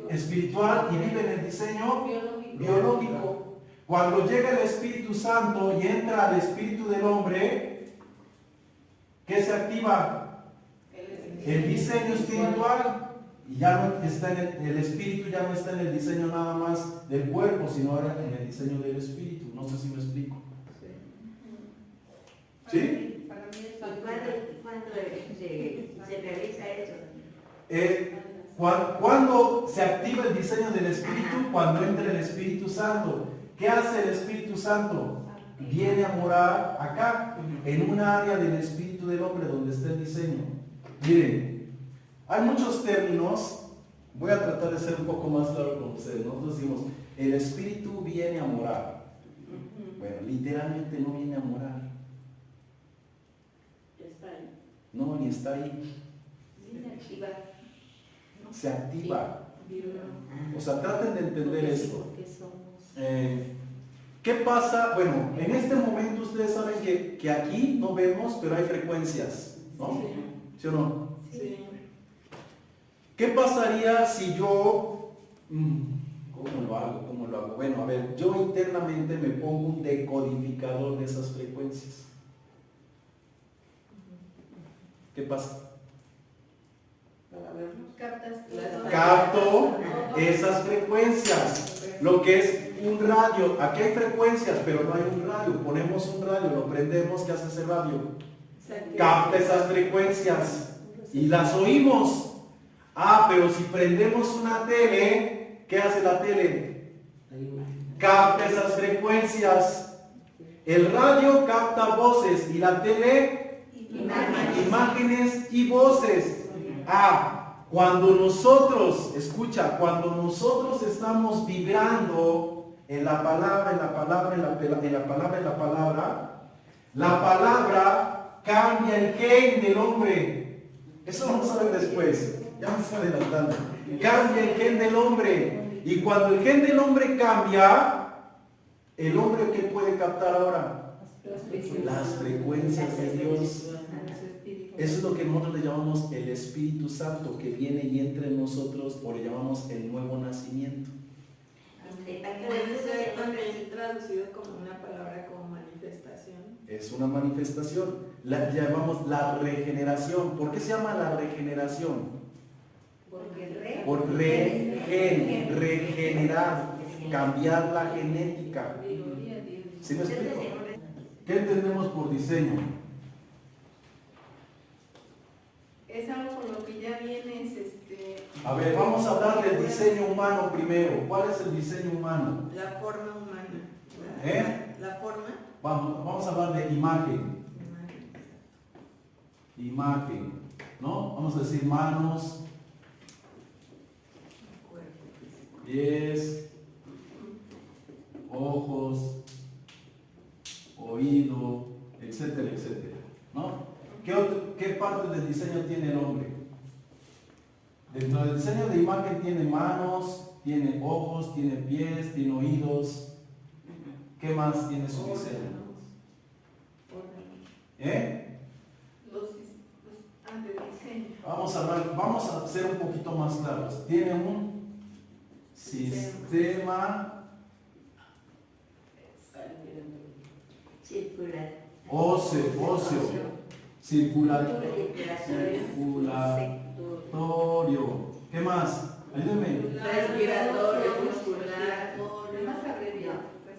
S1: espiritual y vive en el diseño biológico. Cuando llega el Espíritu Santo y entra al espíritu del hombre, ¿qué se activa? El diseño espiritual. Y ya no está en el espíritu, ya no está en el diseño nada más del cuerpo, sino ahora en el diseño del espíritu. No sé si me explico. ¿Sí?
S3: Para mí es
S4: ¿Cuándo se realiza eso?
S1: Cuando se activa el diseño del Espíritu, cuando entra el Espíritu Santo. ¿Qué hace el Espíritu Santo? Viene a morar acá, en un área del espíritu del hombre donde está el diseño. Miren, hay muchos términos, voy a tratar de ser un poco más claro con ustedes. Nosotros decimos, el Espíritu viene a morar. Bueno, literalmente no viene a morar. No, ni está ahí. Se activa. O sea, traten de entender esto. ¿Qué pasa? Bueno, en este momento ustedes saben que aquí no vemos, pero hay frecuencias, ¿no? ¿Sí o no?
S2: Sí.
S1: ¿Qué pasaría si yo... ¿Cómo lo hago? ¿Cómo lo hago? Bueno, a ver, yo internamente me pongo un decodificador de esas frecuencias. ¿Qué pasa? Capto esas frecuencias, lo que es un radio. Aquí hay frecuencias, pero no hay un radio. Ponemos un radio, lo prendemos, ¿qué hace ese radio? Capta esas frecuencias y las oímos. Pero si prendemos una tele, ¿qué hace la tele? Capta esas frecuencias. El radio capta voces y la tele imágenes y voces. Cuando nosotros, escucha, cuando nosotros estamos vibrando en la palabra, la palabra cambia el gen del hombre. Eso vamos a ver después, ya me estoy adelantando. Cambia el gen del hombre. Y cuando el gen del hombre cambia, ¿el hombre qué puede captar ahora? Las frecuencias de Dios. Eso es lo que nosotros le llamamos el Espíritu Santo, que viene y entra en nosotros, o le llamamos el nuevo nacimiento.
S2: Puede ser también traducido como una palabra como manifestación.
S1: Es una manifestación. La llamamos la regeneración. ¿Por qué se llama la regeneración? Por regenerar, cambiar la genética. ¿Sí me explico? ¿Qué entendemos por diseño?
S3: Es algo con lo que ya vienes,
S1: A ver, vamos a hablar del diseño humano primero. ¿Cuál es el diseño humano?
S2: La forma humana. La forma.
S1: Vamos a hablar de imagen. Imagen, ¿no? Vamos a decir manos, pies, ojos, oído, etcétera, etcétera, ¿no? ¿Qué parte del diseño tiene el hombre? Dentro del diseño de imagen tiene manos, tiene ojos, tiene pies, tiene oídos. ¿Qué más tiene su diseño?
S3: los antediseños.
S1: Vamos a ser un poquito más claros. Tiene un sistema óseo. Circulatorio. ¿Qué más? Ayúdenme.
S2: Respiratorio, muscular.
S3: Más abreviado, pues.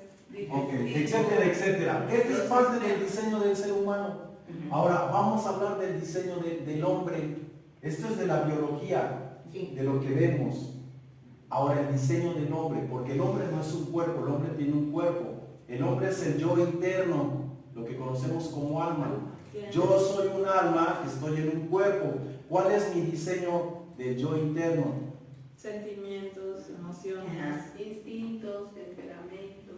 S1: Ok, etcétera, etcétera. Esta es parte del diseño del ser humano. Ahora vamos a hablar del diseño del hombre. Esto es de la biología, de lo que vemos. Ahora el diseño del hombre, porque el hombre no es un cuerpo, el hombre tiene un cuerpo. El hombre es el yo interno, lo que conocemos como alma. Yo soy un alma, estoy en un cuerpo. ¿Cuál es mi diseño del yo interno?
S2: Sentimientos, emociones,
S3: instintos, temperamento.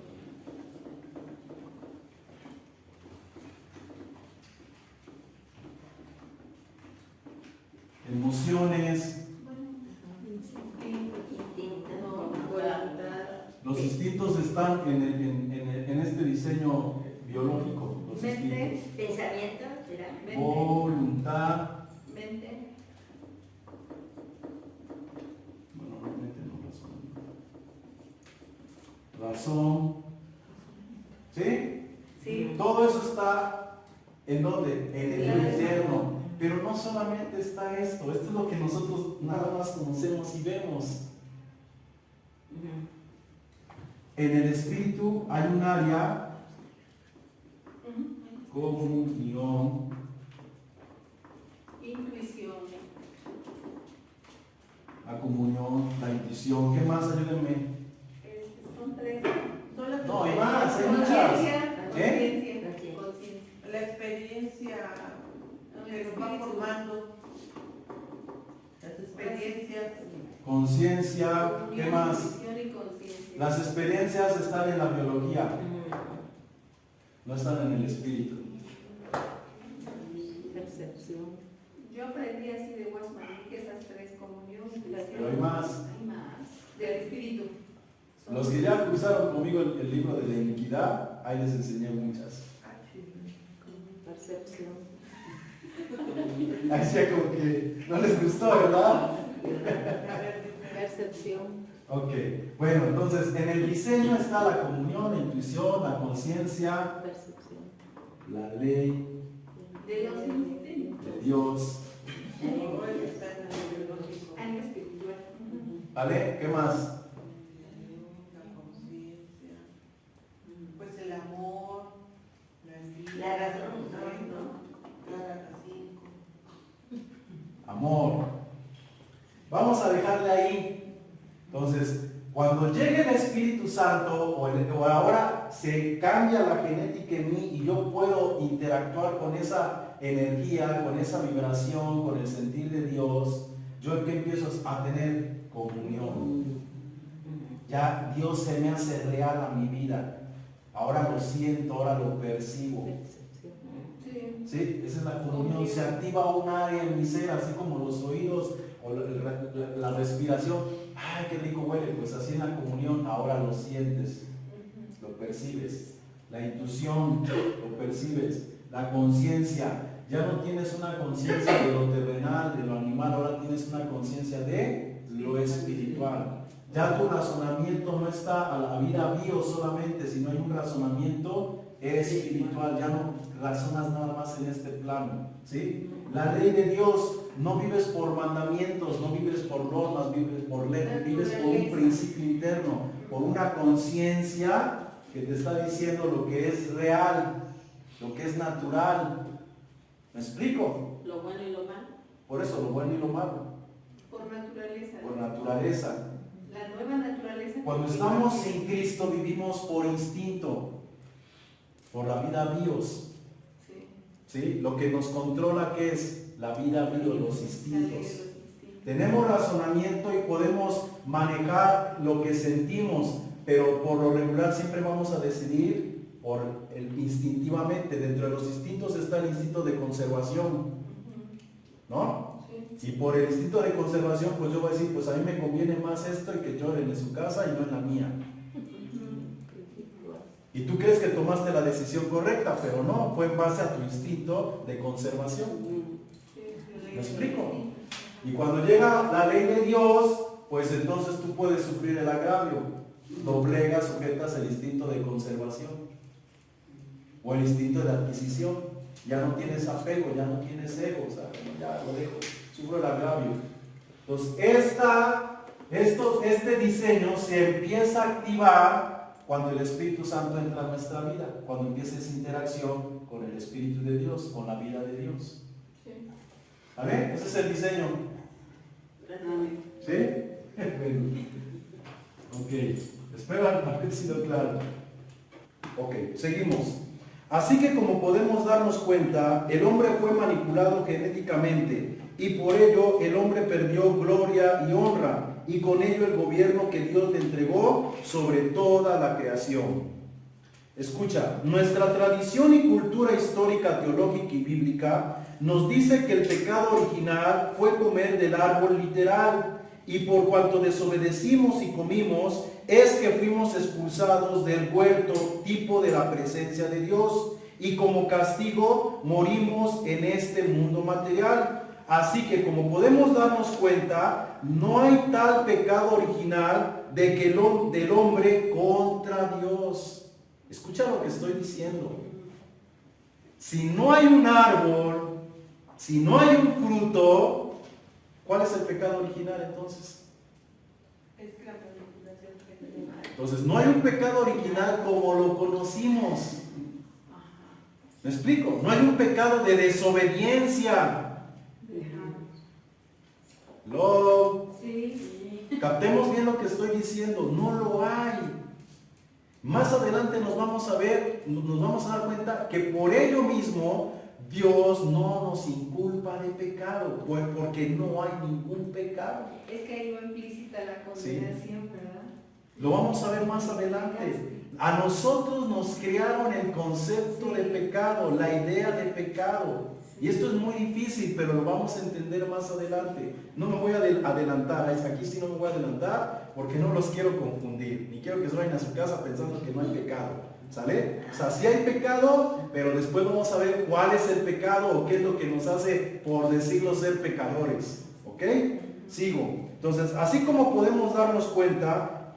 S1: emociones. Los instintos están en este diseño biológico. Los
S3: Mente,
S1: instintos.
S4: Pensamiento, ¿será?
S1: Voluntad.
S3: mente,
S1: Bueno, no mente, no razón. ¿Sí?
S3: sí,
S1: Todo eso está ¿en dónde? En el interno. Pero no solamente está esto es lo que nosotros nada más conocemos y vemos. En el espíritu hay un área, comunión,
S3: intuición,
S1: la comunión, la intuición. ¿Qué más? Ayúdenme.
S3: son tres. Son las
S1: No, hay más, hay
S3: conciencia,
S1: ¿Eh?
S3: conciencia.
S5: La experiencia que nos va formando, las experiencias.
S1: Conciencia, ¿qué más?
S3: Intuición y conciencia.
S1: Las experiencias están en la biología, no están en el espíritu.
S4: Percepción.
S3: Yo aprendí así de Guasmaní que esas tres, comunión, intuición.
S1: Pero hay más.
S3: Hay más. Del espíritu. Son-
S1: Los que ya cursaron conmigo el libro de la iniquidad, ahí les enseñé muchas.
S4: Percepción.
S1: Ahí decía como que no les gustó, ¿verdad?
S4: Percepción.
S1: Ok, bueno, entonces en el diseño está la comunión, la intuición, la conciencia,
S4: Percepción.
S1: la ley
S3: De los instintos.
S1: de Dios.
S3: Algo espiritual.
S1: ¿Vale? ¿Qué más?
S5: La conciencia, pues el amor, la envidia,
S4: La razón,
S5: ¿no? Cada cinco.
S1: Amor. Vamos a dejarle ahí. Entonces, cuando llegue el Espíritu Santo, o ahora se cambia la genética en mí y yo puedo interactuar con esa energía, con esa vibración, con el sentir de Dios, yo que empiezo a tener comunión. Ya Dios se me hace real a mi vida. Ahora lo siento, ahora lo percibo.
S4: Percepción.
S3: Sí.
S1: ¿Sí? Esa es la comunión. Se activa un área en mi ser, así como los oídos o la respiración. ¡Ay, qué rico huele! Pues así en la comunión ahora lo sientes, lo percibes. La intuición, lo percibes. La conciencia. Ya no tienes una conciencia de lo terrenal, de lo animal, ahora tienes una conciencia de lo espiritual. Ya tu razonamiento no está a la vida bio solamente, sino hay un razonamiento espiritual. Ya no razonas nada más en este plano, ¿sí? La ley de Dios, no vives por mandamientos, no vives por normas, vives por ley, vives por un principio interno, por una conciencia que te está diciendo lo que es real, lo que es natural. ¿Me explico?
S3: Lo bueno y lo malo.
S1: Por eso lo bueno y lo malo,
S3: Por naturaleza.
S1: por naturaleza.
S3: La nueva naturaleza.
S1: Cuando estamos sin Cristo vivimos por instinto, por la vida bios.
S3: Sí.
S1: ¿Sí? Lo que nos controla, ¿qué es? La vida bio, los
S3: La ley de
S1: instintos.
S3: los instintos.
S1: Tenemos razonamiento y podemos manejar lo que sentimos, pero por lo regular siempre vamos a decidir instintivamente. Dentro de los instintos está el instinto de conservación, ¿no?
S3: Sí.
S1: Y por el instinto de conservación, pues yo voy a decir, pues a mí me conviene más esto y que lloren en su casa y no en la mía. Y tú crees que tomaste la decisión correcta, pero no, fue en base a tu instinto de conservación. ¿Me explico? Y cuando llega la ley de Dios, pues entonces tú puedes sufrir el agravio. Doblegas, sujetas el instinto de conservación o el instinto de adquisición. Ya no tienes apego, ya no tienes ego, ¿sabes? Ya lo dejo, sufro el agravio. Entonces, este diseño se empieza a activar cuando el Espíritu Santo entra a nuestra vida, cuando empieza esa interacción con el Espíritu de Dios, con la vida de Dios. ¿Vale? Ese es el diseño. ¿Sí? Bueno. Ok. Espero haber sido claro. Ok, seguimos. Así que como podemos darnos cuenta, el hombre fue manipulado genéticamente y por ello el hombre perdió gloria y honra y con ello el gobierno que Dios le entregó sobre toda la creación. Escucha, nuestra tradición y cultura histórica, teológica y bíblica nos dice que el pecado original fue comer del árbol literal, y por cuanto desobedecimos y comimos, es que fuimos expulsados del huerto, tipo de la presencia de Dios, y como castigo morimos en este mundo material. Así que como podemos darnos cuenta, no hay tal pecado original de que del hombre contra Dios. Escucha lo que estoy diciendo. Si no hay un árbol, si no hay un fruto, ¿cuál es el pecado original entonces?
S5: Es la manipulación que tenemos.
S1: Entonces no hay un pecado original como lo conocimos. ¿Me explico? No hay un pecado de desobediencia.
S3: Sí.
S1: Captemos bien lo que estoy diciendo, no lo hay. Más adelante nos vamos a dar cuenta que por ello mismo Dios no nos inculpa de pecado, porque no hay ningún pecado.
S3: Es que ahí va implícita la condenación, ¿verdad?
S1: Lo vamos a ver más adelante. A nosotros nos crearon el concepto de pecado, la idea de pecado. Y esto es muy difícil, pero lo vamos a entender más adelante. No me voy a adelantar, aquí sí no me voy a adelantar, porque no los quiero confundir. Ni quiero que se vayan a su casa pensando que no hay pecado. ¿Sale? O sea, sí hay pecado, pero después vamos a ver cuál es el pecado o qué es lo que nos hace, por decirlo, ser pecadores. ¿Ok? Sigo. Entonces, así como podemos darnos cuenta,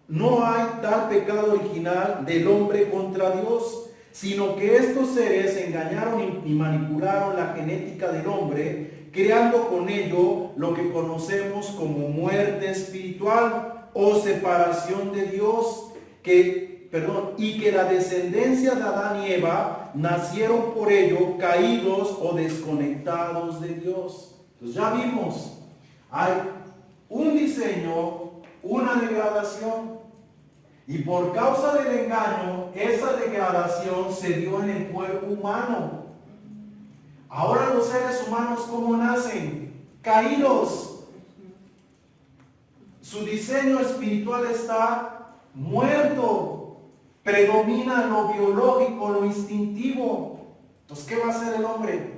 S1: no hay tal pecado original del hombre contra Dios, sino que estos seres engañaron y manipularon la genética del hombre, creando con ello lo que conocemos como muerte espiritual o separación de Dios, y que la descendencia de Adán y Eva nacieron por ello caídos o desconectados de Dios. Entonces ya vimos, hay un diseño, una degradación. Y por causa del engaño, esa degradación se dio en el cuerpo humano. Ahora los seres humanos, ¿cómo nacen? Caídos. Su diseño espiritual está muerto. Predomina lo biológico, lo instintivo. Entonces, ¿qué va a hacer el hombre?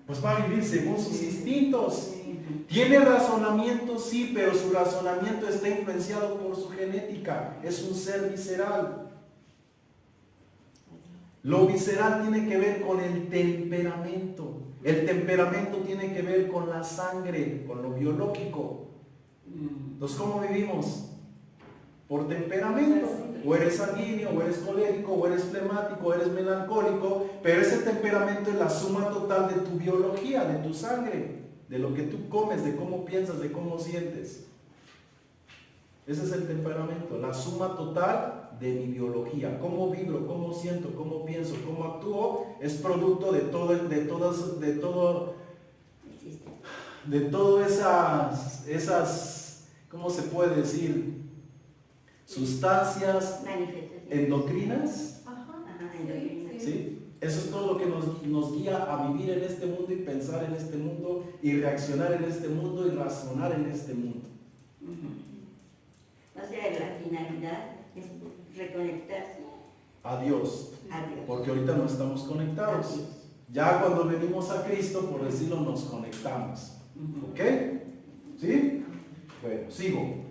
S1: Pues va a vivir según sus instintos. Tiene razonamiento, sí, pero su razonamiento está influenciado por su genética. Es un ser visceral. Lo visceral tiene que ver con el temperamento. El temperamento tiene que ver con la sangre, con lo biológico. Entonces, ¿cómo vivimos? Por temperamento. O eres sanguíneo, o eres colérico, o eres flemático, o eres melancólico, pero ese temperamento es la suma total de tu biología, de tu sangre, de lo que tú comes, de cómo piensas, de cómo sientes. Ese es el temperamento, la suma total de mi biología. Cómo vibro, cómo siento, cómo pienso, cómo actúo, es producto de todas esas, ¿cómo se puede decir? Sustancias endocrinas. ¿Sí? Eso es todo lo que nos guía a vivir en este mundo y pensar en este mundo y reaccionar en este mundo y razonar en este mundo.
S4: O sea, la finalidad es reconectarse
S1: A Dios.
S4: a Dios.
S1: Porque ahorita no estamos conectados. Ya cuando venimos a Cristo, por decirlo, nos conectamos. ¿Ok? ¿Sí? Bueno, sigo.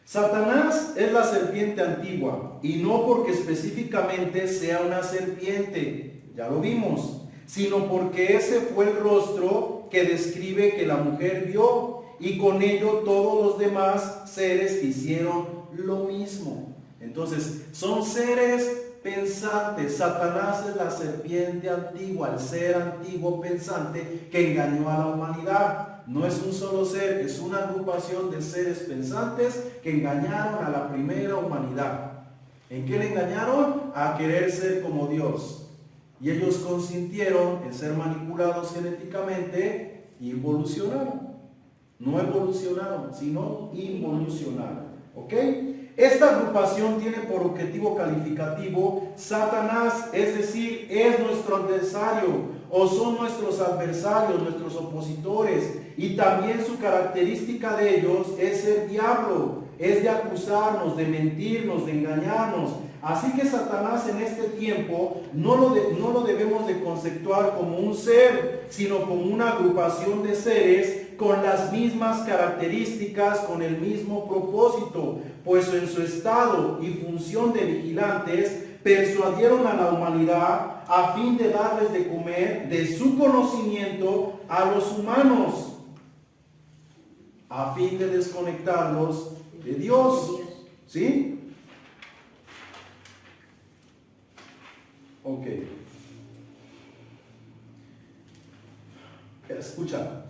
S1: Satanás es la serpiente antigua, y no porque específicamente sea una serpiente, ya lo vimos, sino porque ese fue el rostro que describe que la mujer vio, y con ello todos los demás seres hicieron lo mismo. Entonces, son seres pensantes. Satanás es la serpiente antigua, el ser antiguo pensante que engañó a la humanidad. No es un solo ser, es una agrupación de seres pensantes que engañaron a la primera humanidad. ¿En qué le engañaron? A querer ser como Dios. Y ellos consintieron en ser manipulados genéticamente y evolucionaron. No evolucionaron, sino involucionaron. ¿Ok? Esta agrupación tiene por objetivo calificativo Satanás, es decir, es nuestro adversario, o son nuestros adversarios, nuestros opositores, y también su característica de ellos es el diablo, es de acusarnos, de mentirnos, de engañarnos, Así que Satanás en este tiempo no lo debemos de conceptuar como un ser, sino como una agrupación de seres con las mismas características, con el mismo propósito, pues en su estado y función de vigilantes persuadieron a la humanidad a fin de darles de comer de su conocimiento a los humanos, a fin de desconectarlos de Dios. ¿Sí? Ok. Escucha.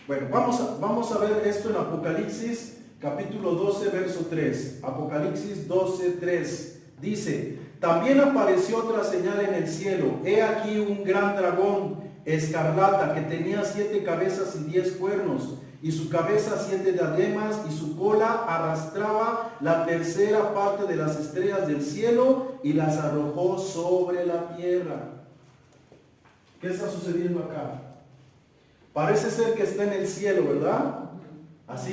S1: Bueno, vamos a ver esto en Apocalipsis capítulo 12, verso 3. Apocalipsis 12, 3. Dice, también apareció otra señal en el cielo. He aquí un gran dragón escarlata que tenía 7 cabezas y 10 cuernos, y su cabeza 7 diademas, y su cola arrastraba la tercera parte de las estrellas del cielo y las arrojó sobre la tierra. ¿Qué está sucediendo acá? Parece ser que está en el cielo, ¿verdad? Así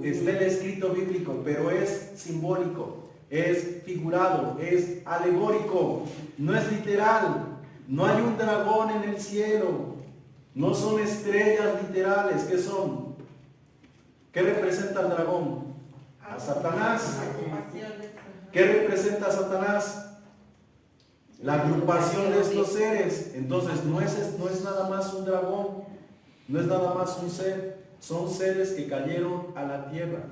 S1: está el escrito bíblico, pero es simbólico, es figurado, es alegórico, no es literal. No hay un dragón en el cielo, no son estrellas literales. ¿Qué son? ¿Qué representa el dragón? A Satanás. ¿Qué representa a Satanás? La agrupación de estos seres. Entonces no es nada más un dragón, no es nada más un ser, son seres que cayeron a la tierra.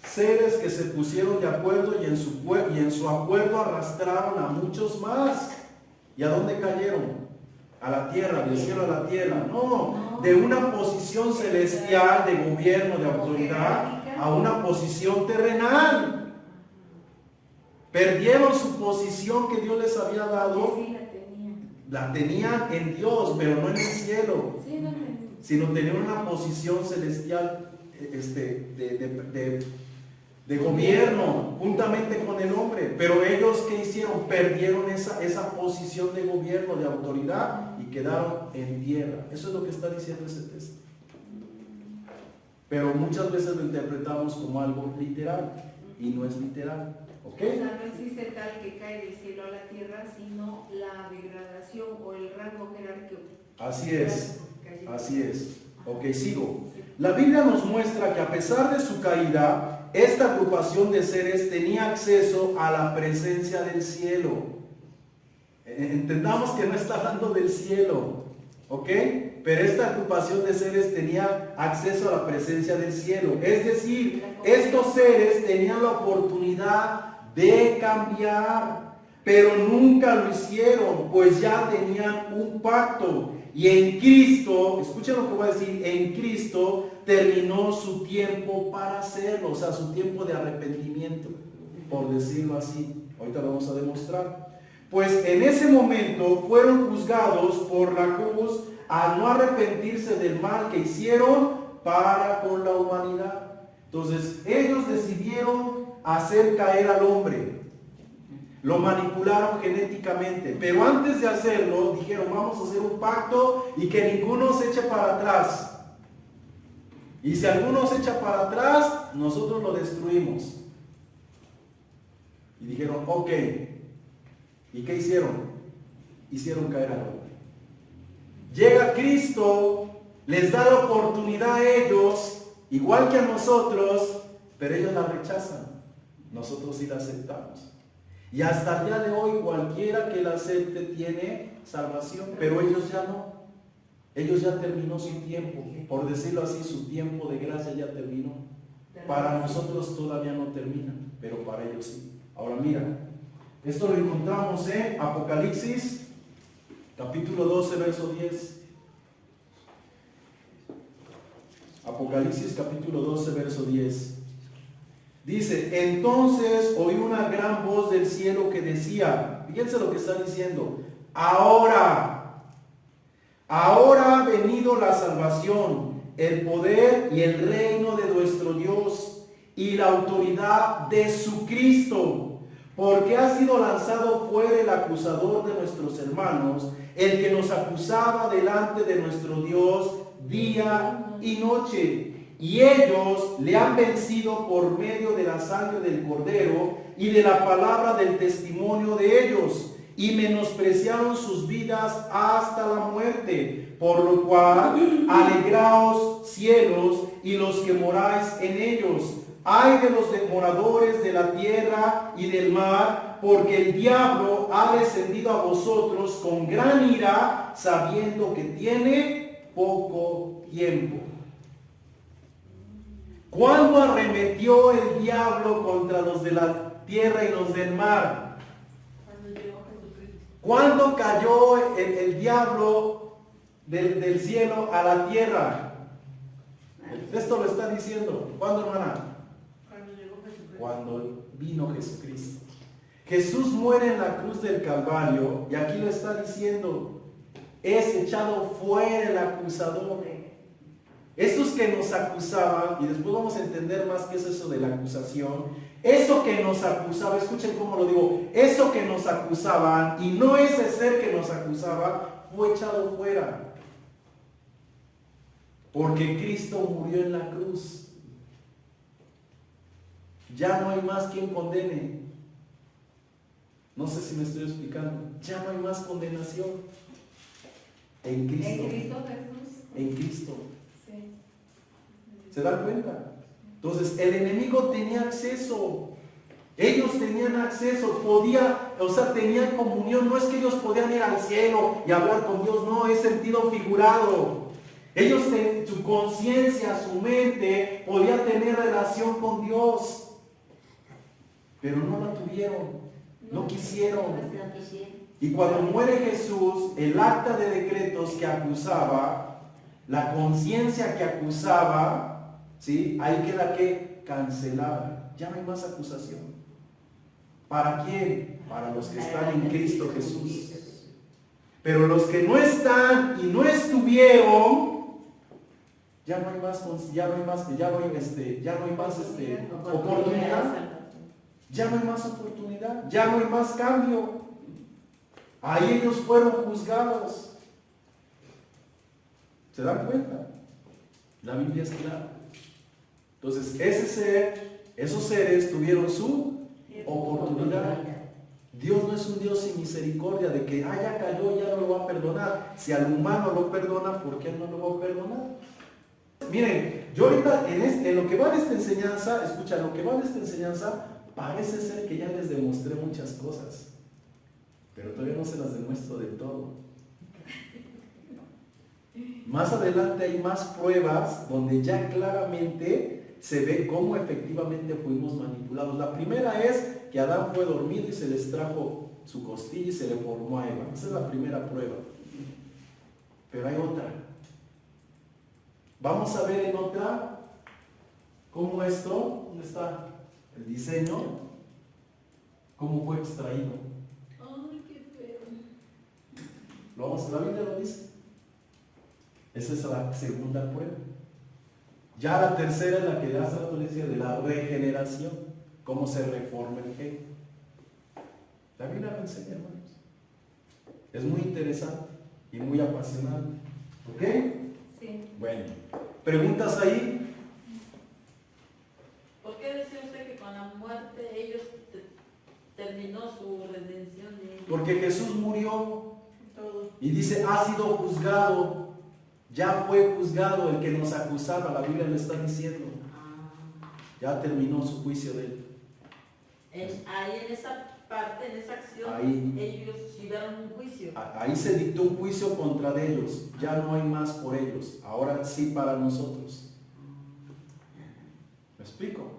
S1: Seres que se pusieron de acuerdo y en su acuerdo arrastraron a muchos más. ¿Y a dónde cayeron? A la tierra, del cielo a la tierra. No, de una posición celestial de gobierno, de autoridad, a una posición terrenal. Perdieron su posición que Dios les había dado.
S3: Sí, la tenían.
S1: La tenían en Dios, pero no en el cielo, sino tenían una posición celestial de gobierno, juntamente con el hombre. Pero ellos, ¿qué hicieron? Perdieron esa posición de gobierno, de autoridad, y quedaron en tierra. Eso es lo que está diciendo ese texto. Pero muchas veces lo interpretamos como algo literal, y no es literal. ¿Ok?
S3: O sea, no existe tal que cae del cielo a la tierra, sino la degradación o el rango jerárquico.
S1: Así es. Ok, sigo. La Biblia nos muestra que a pesar de su caída, esta agrupación de seres tenía acceso a la presencia del cielo. Entendamos que no está hablando del cielo, ¿ok? Pero esta agrupación de seres tenía acceso a la presencia del cielo. Es decir, estos seres tenían la oportunidad de cambiar, pero nunca lo hicieron, pues ya tenían un pacto. Y en Cristo, escuchen lo que voy a decir, en Cristo terminó su tiempo para hacerlo, o sea, su tiempo de arrepentimiento, por decirlo así. Ahorita lo vamos a demostrar. Pues en ese momento fueron juzgados por la cruz a no arrepentirse del mal que hicieron para con la humanidad. Entonces, ellos decidieron hacer caer al hombre. Lo manipularon genéticamente, pero antes de hacerlo dijeron, vamos a hacer un pacto y que ninguno se eche para atrás. Y si alguno se echa para atrás, nosotros lo destruimos. Y dijeron, ok. ¿Y qué hicieron? Hicieron caer al hombre. Llega Cristo, les da la oportunidad a ellos, igual que a nosotros, pero ellos la rechazan. Nosotros sí la aceptamos. Y hasta el día de hoy cualquiera que la acepte tiene salvación, pero ellos ya no. Ellos ya terminó su tiempo, por decirlo así, su tiempo de gracia ya terminó. Para nosotros todavía no termina, pero para ellos sí. Ahora mira, esto lo encontramos en Apocalipsis, capítulo 12, verso 10. Apocalipsis, capítulo 12, verso 10. Dice, entonces oí una gran voz del cielo que decía, fíjense lo que está diciendo, ahora ha venido la salvación, el poder y el reino de nuestro Dios y la autoridad de su Cristo, porque ha sido lanzado fuera el acusador de nuestros hermanos, el que nos acusaba delante de nuestro Dios día y noche. y ellos le han vencido por medio de la sangre del Cordero y de la palabra del testimonio de ellos, y menospreciaron sus vidas hasta la muerte. Por lo cual, alegraos cielos y los que moráis en ellos. Ay de los moradores de la tierra y del mar, porque el diablo ha descendido a vosotros con gran ira, sabiendo que tiene poco tiempo. ¿Cuándo arremetió el diablo contra los de la tierra y los del mar?
S5: Cuando llegó Jesucristo.
S1: ¿Cuándo cayó el diablo del cielo a la tierra? El texto lo está diciendo. ¿Cuándo, hermana?
S5: Cuando llegó Jesucristo.
S1: Cuando vino Jesucristo. Jesús muere en la cruz del Calvario, y aquí lo está diciendo, es echado fuera el acusador. Esos que nos acusaban, y después vamos a entender más qué es eso de la acusación, eso que nos acusaba, escuchen cómo lo digo, eso que nos acusaban, y no ese ser que nos acusaba, fue echado fuera. Porque Cristo murió en la cruz. Ya no hay más quien condene. No sé si me estoy explicando. Ya no hay más condenación. En Cristo.
S3: En Cristo Jesús.
S1: En Cristo.
S3: Sí.
S1: ¿Se dan cuenta? Entonces, el enemigo tenía acceso. Ellos tenían acceso, tenían comunión. No es que ellos podían ir al cielo y hablar con Dios, no, es sentido figurado. Ellos, su conciencia, su mente, podía tener relación con Dios, pero no la tuvieron, no quisieron. Y cuando muere Jesús, el acta de decretos que acusaba, la conciencia que acusaba, ¿sí? Ahí queda que cancelada. Ya no hay más acusación. ¿Para quién? Para los que están en Cristo Jesús. Pero los que no están y no estuvieron, ya no hay más oportunidad. Ya no hay más oportunidad, ya no hay más cambio. Ahí ellos fueron juzgados. ¿Se dan cuenta? La Biblia es clara. Entonces, esos seres tuvieron su oportunidad. Dios no es un Dios sin misericordia de que, ya cayó, ya no lo va a perdonar. Si al humano lo perdona, ¿por qué no lo va a perdonar? Miren, yo ahorita en lo que va de esta enseñanza, escucha, lo que va de esta enseñanza, parece ser que ya les demostré muchas cosas, pero todavía no se las demuestro del todo. Más adelante hay más pruebas donde ya claramente se ve cómo efectivamente fuimos manipulados. La primera es que Adán fue dormido y se les trajo su costilla y se le formó a Eva. Esa es la primera prueba. Pero hay otra. Vamos a ver en otra cómo esto, ¿dónde está el diseño? ¿Cómo fue extraído?
S5: Ay, qué feo.
S1: La Biblia lo dice. Esa es la segunda prueba. Ya la tercera es la que da la noticia de la regeneración. Cómo se reforma el gen. La Biblia lo enseña, hermanos. Es muy interesante y muy apasionante. ¿Ok?
S3: Sí.
S1: Bueno, ¿preguntas ahí?
S5: ¿Por qué decía usted que con la muerte ellos terminó su redención de ellos?
S1: Porque Jesús murió
S5: Todo.
S1: y dice, ha sido juzgado. Ya fue juzgado el que nos acusaba. La Biblia lo está diciendo. Ya terminó su juicio de él.
S5: Ahí en esa parte, en esa acción,
S1: Ahí.
S5: ellos llevaron un juicio.
S1: Ahí se dictó un juicio contra de ellos. Ya no hay más por ellos. Ahora sí para nosotros. ¿Me explico?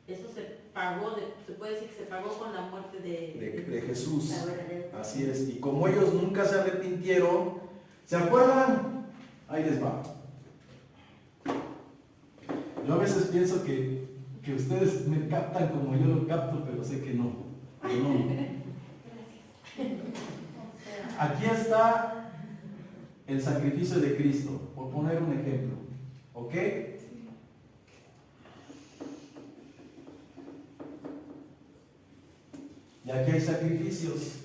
S5: Eso se pagó, se puede decir que se pagó con la muerte
S1: De Jesús. Así es. Y como ellos nunca se arrepintieron, ¿se acuerdan? Ahí les va. Yo a veces pienso que ustedes me captan como yo lo capto, pero sé que no. Aquí está el sacrificio de Cristo, por poner un ejemplo. ¿Ok? Y aquí hay sacrificios.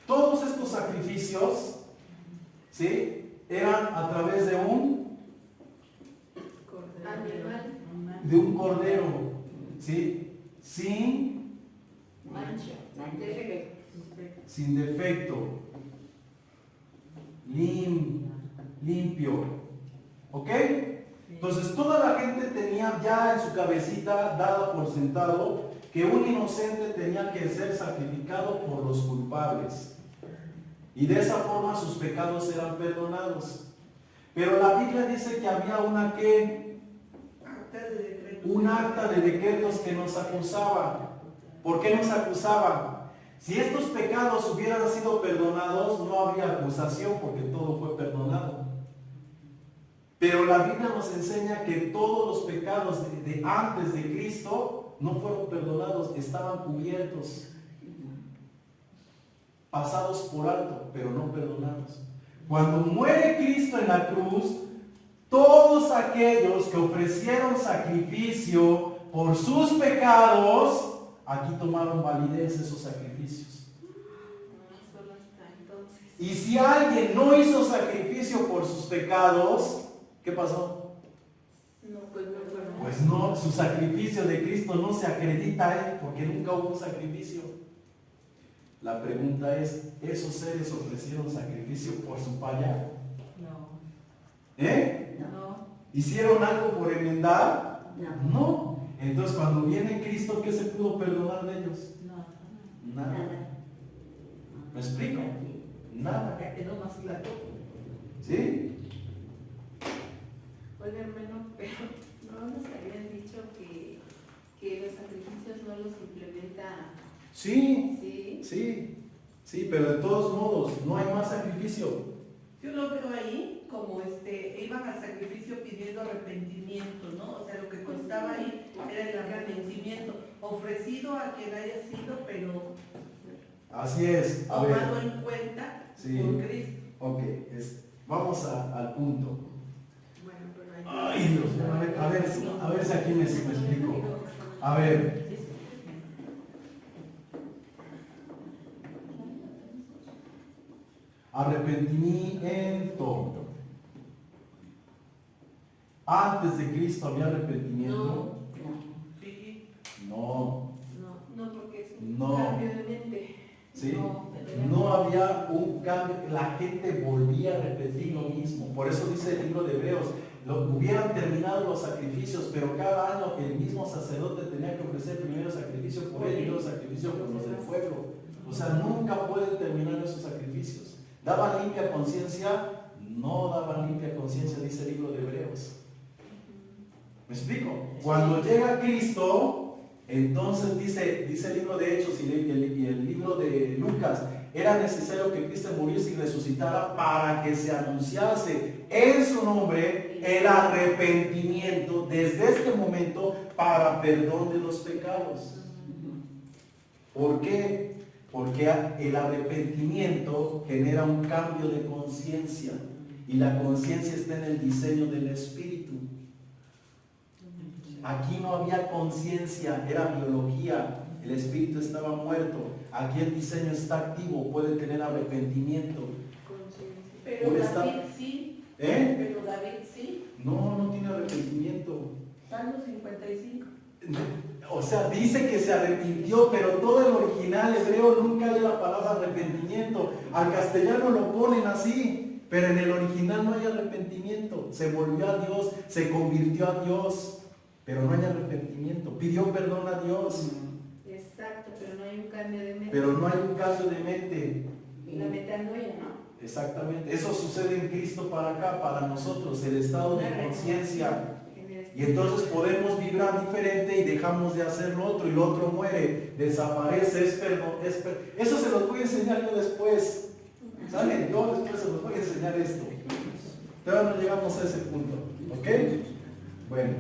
S1: Todos estos sacrificios, ¿sí?, eran a través de un de un cordero, ¿sí? Sin
S5: Mancha.
S1: defecto, limpio, ¿ok? Entonces toda la gente tenía ya en su cabecita dado por sentado que un inocente tenía que ser sacrificado por los culpables. Y de esa forma sus pecados eran perdonados. Pero la Biblia dice que había un acta de decretos que nos acusaba. ¿Por qué nos acusaba? Si estos pecados hubieran sido perdonados, no habría acusación porque todo fue perdonado. Pero la Biblia nos enseña que todos los pecados de antes de Cristo no fueron perdonados, estaban cubiertos, pasados por alto, pero no perdonados. Cuando muere Cristo en la cruz, todos aquellos que ofrecieron sacrificio por sus pecados, aquí tomaron validez esos sacrificios.
S2: Solo hasta entonces.
S1: Y si alguien no hizo sacrificio por sus pecados, ¿qué pasó?
S2: No, pues no fueron.
S1: Pues no, su sacrificio de Cristo no se acredita a él porque nunca hubo un sacrificio. La pregunta es, ¿esos seres ofrecieron sacrificio por su falla?
S5: No. No.
S1: ¿Hicieron algo por enmendar?
S4: No.
S1: No. Entonces cuando viene Cristo, ¿qué se pudo perdonar de ellos?
S5: No.
S1: Nada. ¿Me explico? Nada.
S5: Ya quedó más claro.
S1: ¿Sí?
S3: Oiga, hermano, pero no nos habían dicho que los sacrificios no los implementa.
S1: Sí,
S3: ¿Sí?
S1: sí, pero de todos modos, no hay más sacrificio.
S6: Yo lo veo ahí como iban al sacrificio pidiendo arrepentimiento, ¿no? O sea, lo que costaba ahí era el arrepentimiento, ofrecido a quien haya sido, pero
S1: Así es. A ver.
S6: tomado en cuenta
S1: Sí.
S6: por Cristo.
S1: Ok, vamos al punto.
S2: Bueno, pero hay...
S1: Ay, Dios mío, a ver si aquí me explico. A ver. Arrepentimiento. Antes de Cristo había arrepentimiento.
S6: Sí.
S1: No.
S3: No, porque es un
S1: No.
S3: cambio de mente.
S1: ¿Sí?
S5: No.
S1: No había un cambio, la gente volvía a repetir lo mismo. Por eso dice el libro de Hebreos, hubieran terminado los sacrificios, pero cada año el mismo sacerdote tenía que ofrecer primero sacrificio por él y luego sacrificio por los del pueblo. O sea, nunca pueden terminar esos sacrificios. ¿Daban limpia conciencia? No daban limpia conciencia, dice el libro de Hebreos. ¿Me explico? Cuando llega Cristo, entonces dice el libro de Hechos y el libro de Lucas, era necesario que Cristo muriese y resucitara para que se anunciase en su nombre el arrepentimiento desde este momento para perdón de los pecados. ¿Por qué? Porque el arrepentimiento genera un cambio de conciencia y la conciencia está en el diseño del Espíritu. Aquí no había conciencia, era biología, el espíritu estaba muerto. Aquí el diseño está activo, puede tener arrepentimiento.
S2: conciencia.
S6: Pero
S1: Por esta-
S6: David sí.
S1: ¿Eh?
S6: Pero David sí.
S1: No tiene arrepentimiento.
S6: Salmo 55.
S1: O sea, dice que se arrepintió, pero todo el original hebreo nunca hay la palabra arrepentimiento. Al castellano lo ponen así, pero en el original no hay arrepentimiento. Se volvió a Dios, se convirtió a Dios, pero no hay arrepentimiento. Pidió perdón a Dios,
S3: Exacto, pero no hay un cambio de mente.
S1: pero no hay un cambio de mente.
S3: La metanoia, ¿no?
S1: Exactamente. Eso sucede en Cristo para acá, para nosotros, el estado de conciencia. Y entonces podemos vibrar diferente y dejamos de hacer lo otro y lo otro muere, desaparece, es perdón, eso se los voy a enseñar yo después. ¿Sale? Yo después se los voy a enseñar esto. Todavía no llegamos a ese punto. ¿Ok? Bueno.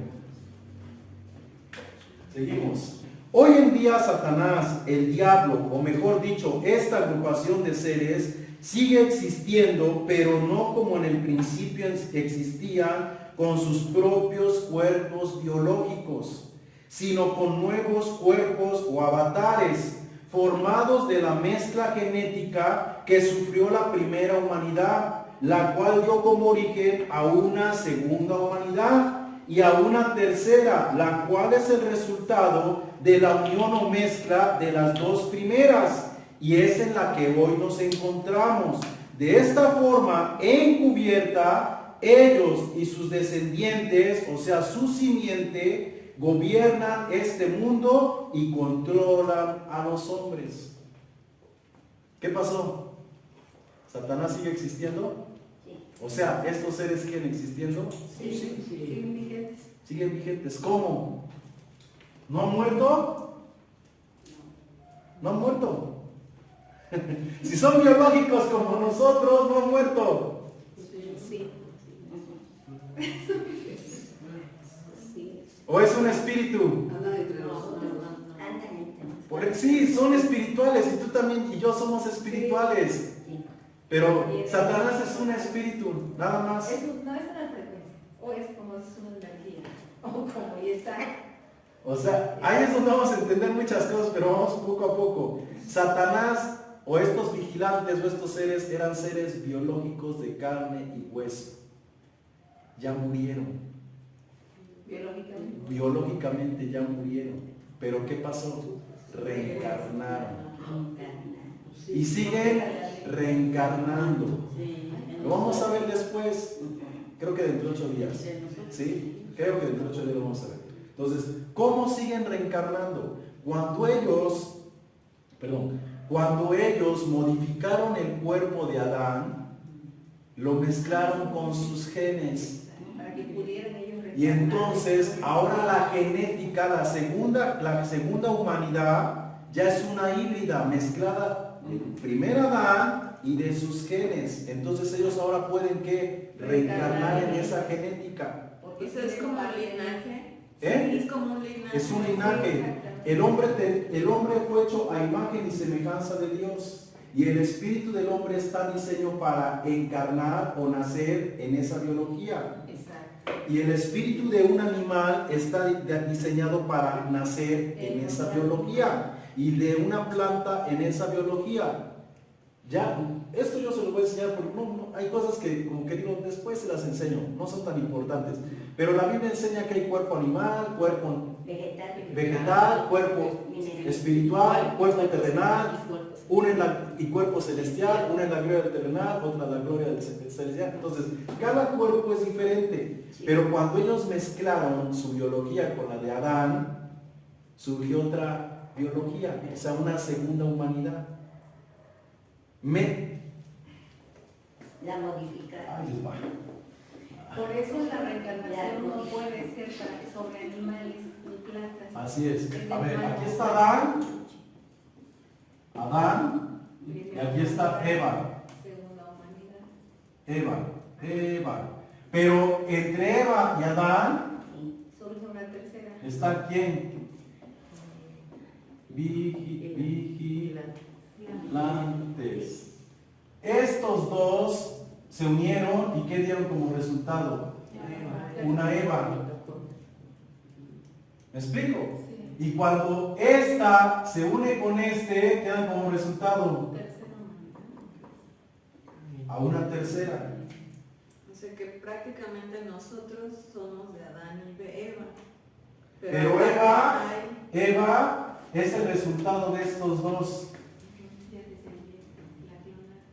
S1: Seguimos. Hoy en día Satanás, el diablo, o mejor dicho, esta agrupación de seres, sigue existiendo, pero no como en el principio existían, con sus propios cuerpos biológicos, sino con nuevos cuerpos o avatares, formados de la mezcla genética que sufrió la primera humanidad, la cual dio como origen a una segunda humanidad, y a una tercera, la cual es el resultado de la unión o mezcla de las dos primeras, y es en la que hoy nos encontramos. De esta forma, encubierta, ellos y sus descendientes, o sea, su simiente, gobiernan este mundo y controlan a los hombres. ¿Qué pasó? ¿Satanás sigue existiendo? O sea, ¿estos seres siguen existiendo?
S3: Sí, siguen vigentes.
S1: Siguen vigentes. ¿Cómo? ¿No han muerto? No han muerto. Si son biológicos como nosotros, no han muerto.
S3: Sí.
S1: ¿O es un espíritu?
S3: Anda entre nosotros.
S1: Sí, son espirituales y tú también y yo somos espirituales. Pero Satanás es un espíritu, nada más.
S3: No es una frecuencia, o es como es una energía, o como ya está.
S1: O sea, ahí es donde vamos a entender muchas cosas, pero vamos poco a poco. Satanás o estos vigilantes o estos seres eran seres biológicos de carne y hueso. Ya murieron.
S3: Biológicamente.
S1: Biológicamente ya murieron. Pero ¿qué pasó? Reencarnaron. Y siguen reencarnando. Lo vamos a ver después. Creo que dentro de 8 días. ¿Sí? Creo que dentro de 8 días lo vamos a ver. Entonces, ¿cómo siguen reencarnando? Cuando ellos modificaron el cuerpo de Adán, lo mezclaron con sus genes.
S3: Para que pudieran ellos
S1: Y entonces, ahora la genética, la segunda humanidad, ya es una híbrida mezclada del primer Adán y de sus genes. Entonces ellos ahora pueden ¿qué? Reencarnar en esa genética.
S3: Porque
S2: Eso es como un linaje.
S1: ¿Eh?
S2: Es como un linaje.
S1: Es un linaje. El hombre fue hecho a imagen y semejanza de Dios. Y el espíritu del hombre está diseñado para encarnar o nacer en esa biología.
S3: Exacto.
S1: Y el espíritu de un animal está diseñado para nacer en esa biología. Y de una planta en esa biología. Ya, esto yo se lo voy a enseñar porque hay cosas que, como que digo, después se las enseño, no son tan importantes. Pero la Biblia enseña que hay cuerpo animal, cuerpo vegetal, cuerpo espiritual, cuerpo terrenal, y cuerpo celestial, una en la gloria del terrenal, otra en la gloria del celestial. Entonces, cada cuerpo es diferente. Pero cuando ellos mezclaron su biología con la de Adán, surgió otra biología, o sea, una segunda humanidad.
S4: La modificaron.
S1: Ay, Dios mío.
S3: Por eso la reencarnación no puede ser sobre animales ni plantas.
S1: Así es. A ver, aquí está Adán, y aquí está Eva.
S3: Segunda humanidad.
S1: Eva. Pero entre Eva y Adán
S3: Surge una tercera.
S1: está ¿quién? Vigilantes. Estos dos se unieron y ¿qué dieron como resultado? Una Eva. ¿Me explico? Y cuando esta se une con este, quedan como resultado a una tercera.
S2: O sea que prácticamente nosotros somos de Adán y de Eva.
S1: Pero Eva es el resultado de estos dos.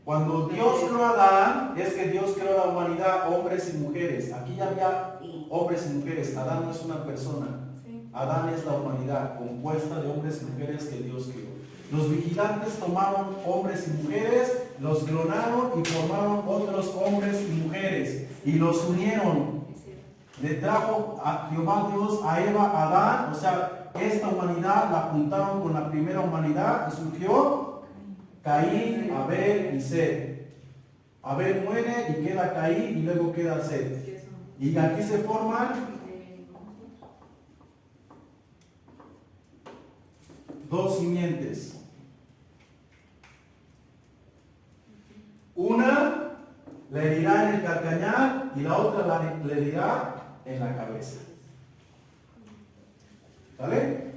S1: Cuando Dios creó a Adán, es que Dios creó a la humanidad, hombres y mujeres. Aquí ya había hombres y mujeres. Adán no es una persona. Adán es la humanidad, compuesta de hombres y mujeres que Dios creó. Los vigilantes tomaron hombres y mujeres, los clonaron y formaron otros hombres y mujeres. Y los unieron. Le trajo a Jehová Dios a Eva, a Adán, o sea, esta humanidad la juntaron con la primera humanidad y surgió Caín, Abel y Set. Abel muere y queda Caín y luego queda Set. Y aquí se forman dos simientes. Una le herirá en el calcañar y la otra le herirá en la cabeza. ¿Vale?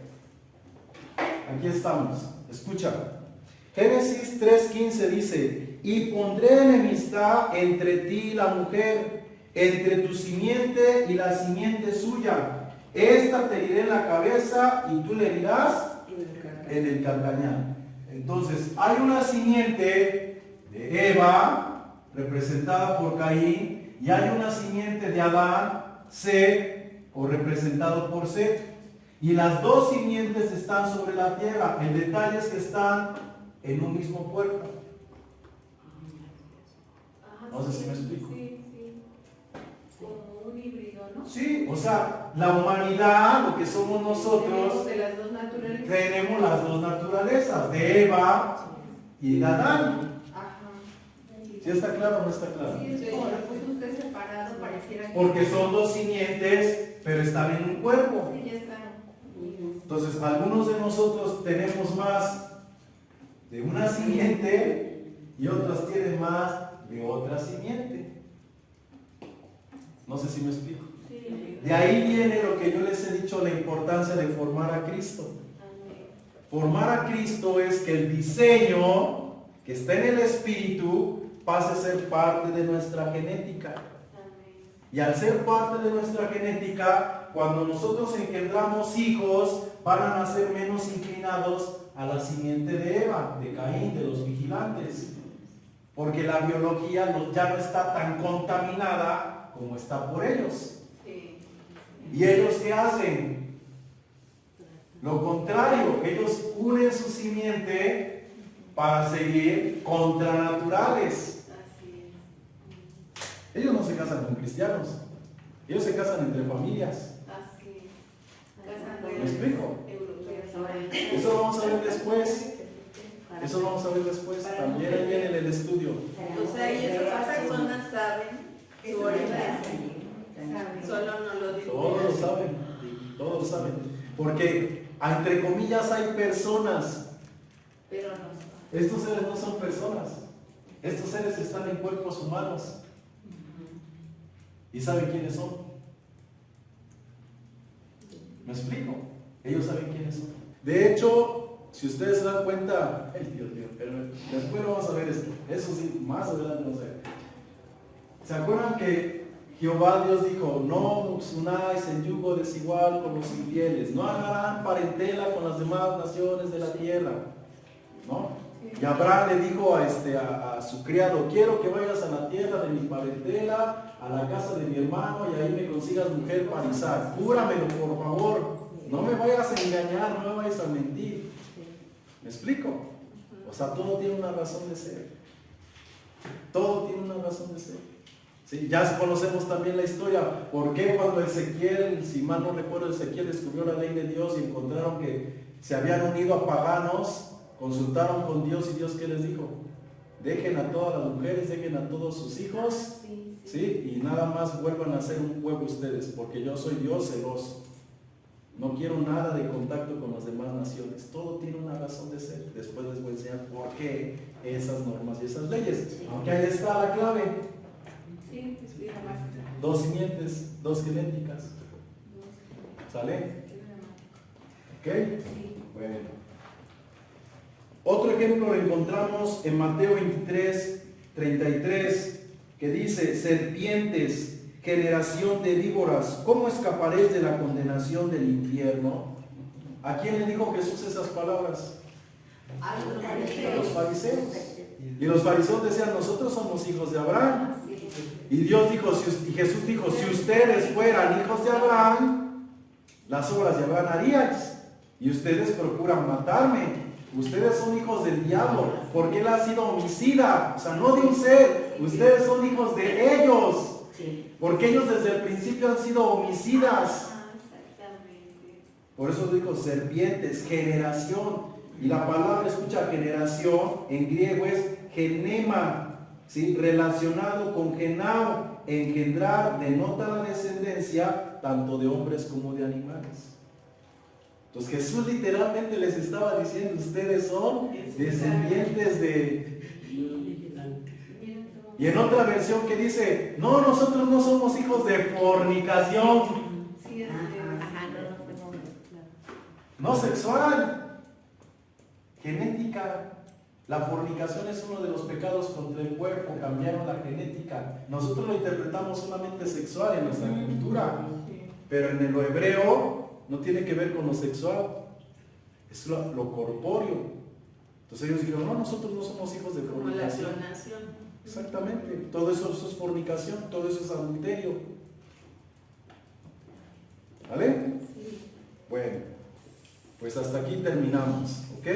S1: Aquí estamos. Escucha. Génesis 3:15 dice: y pondré enemistad entre ti y la mujer, entre tu simiente y la simiente suya. Esta te herirá en la cabeza y tú le herirás en el calcañar. Entonces, hay una simiente de Eva, representada por Caín, y hay una simiente de Adán, Set, o representado por Set. Y las dos simientes están sobre la tierra. El detalle es que están en un mismo cuerpo. No sé si me explico.
S3: Sí, sí. Como un híbrido, ¿no?
S1: Sí, o sea, la humanidad, lo que somos nosotros,
S3: De las dos naturalezas.
S1: tenemos las dos naturalezas, de Eva y de Adán.
S3: Ajá.
S1: ¿Sí está claro o no está claro?
S3: Sí, es como lo puso usted separado, pareciera que...
S1: Porque son dos simientes, pero están en un cuerpo.
S3: Sí, ya está.
S1: Entonces, algunos de nosotros tenemos más de una simiente y otros tienen más de otra simiente. No sé si me explico.
S3: Sí.
S1: De ahí viene lo que yo les he dicho, la importancia de formar a Cristo. Formar a Cristo es que el diseño que está en el espíritu pase a ser parte de nuestra genética. Y al ser parte de nuestra genética, cuando nosotros engendramos hijos, van a nacer menos inclinados a la simiente de Eva, de Caín, de los vigilantes. Porque la biología ya no está tan contaminada como está por ellos.
S3: Sí.
S1: ¿Y ellos qué hacen? Lo contrario, ellos unen su simiente para seguir contranaturales.
S3: Así
S1: Ellos no se casan con cristianos, ellos se casan entre familias.
S3: es. Así es.
S1: ¿Me explico?
S3: Europeos.
S1: Eso lo vamos a ver después. Eso lo vamos a ver después. También ahí viene en el estudio.
S2: O sea, y esas personas saben su origen, solo no lo dicen.
S1: Todos lo saben, todos lo saben. Porque, entre comillas, hay personas.
S3: Pero no.
S1: Estos seres no son personas. Estos seres están en cuerpos humanos. ¿Y saben quiénes son? ¿Me explico? Ellos saben quiénes son. De hecho, si ustedes se dan cuenta, ay Dios mío, pero después vamos a ver esto. Eso sí, más adelante no sé. ¿Se acuerdan que Jehová Dios dijo, no os unáis en yugo desigual con los infieles, no harán parentela con las demás naciones de la tierra? ¿No? Y Abraham le dijo a su criado, quiero que vayas a la tierra de mi parentela, a la casa de mi hermano, y ahí me consigas mujer para Isaac. Júramelo, por favor. No me vayas a engañar, no me vayas a mentir. ¿Me explico? O sea, todo tiene una razón de ser. Todo tiene una razón de ser. ¿Sí? Ya conocemos también la historia. ¿Por qué cuando Ezequiel, si mal no recuerdo, Ezequiel descubrió la ley de Dios y encontraron que se habían unido a paganos, consultaron con Dios y Dios ¿qué les dijo? Dejen a todas las mujeres, dejen a todos sus hijos, ¿sí? Y nada más vuelvan a ser un pueblo ustedes, porque yo soy Dios celoso. No quiero nada de contacto con las demás naciones. Todo tiene una razón de ser. Después les voy a enseñar por qué esas normas y esas leyes. Aunque ahí está la clave.
S3: Sí, sí, nomás.
S1: Dos simientes, dos genéticas. ¿Sale? ¿Ok?
S3: Sí.
S1: Bueno. Otro ejemplo lo encontramos en Mateo 23, 33, que dice, serpientes, generación de víboras, ¿cómo escaparéis de la condenación del infierno? ¿A quién le dijo Jesús esas palabras? A los fariseos. Y los fariseos decían, nosotros somos hijos de Abraham. Y Dios dijo, y Jesús dijo, si ustedes fueran hijos de Abraham, las obras de Abraham haríais. Y ustedes procuran matarme. Ustedes son hijos del diablo, porque él ha sido homicida, o sea, no de un ser. Ustedes son hijos de ellos. Porque ellos desde el principio han sido homicidas. Por eso digo serpientes, generación. Y la palabra, escucha, generación, en griego es genema, ¿sí? Relacionado con genao, engendrar, denota la descendencia tanto de hombres como de animales. Entonces Jesús literalmente les estaba diciendo, ustedes son descendientes de... Y en otra versión que dice, no, nosotros no somos hijos de fornicación.
S3: Sí,
S1: No sexual. Genética. La fornicación es uno de los pecados contra el
S7: cuerpo, cambiaron la genética. Nosotros lo interpretamos solamente sexual en nuestra cultura, pero en el hebreo no tiene que ver con lo sexual, es lo corpóreo. Entonces ellos dijeron, no, nosotros no somos hijos de
S2: Como la
S7: fornicación.
S2: clonación.
S7: Exactamente, todo eso es fornicación, todo eso es adulterio. ¿Vale?
S2: Sí.
S7: Bueno, pues hasta aquí terminamos, ¿ok?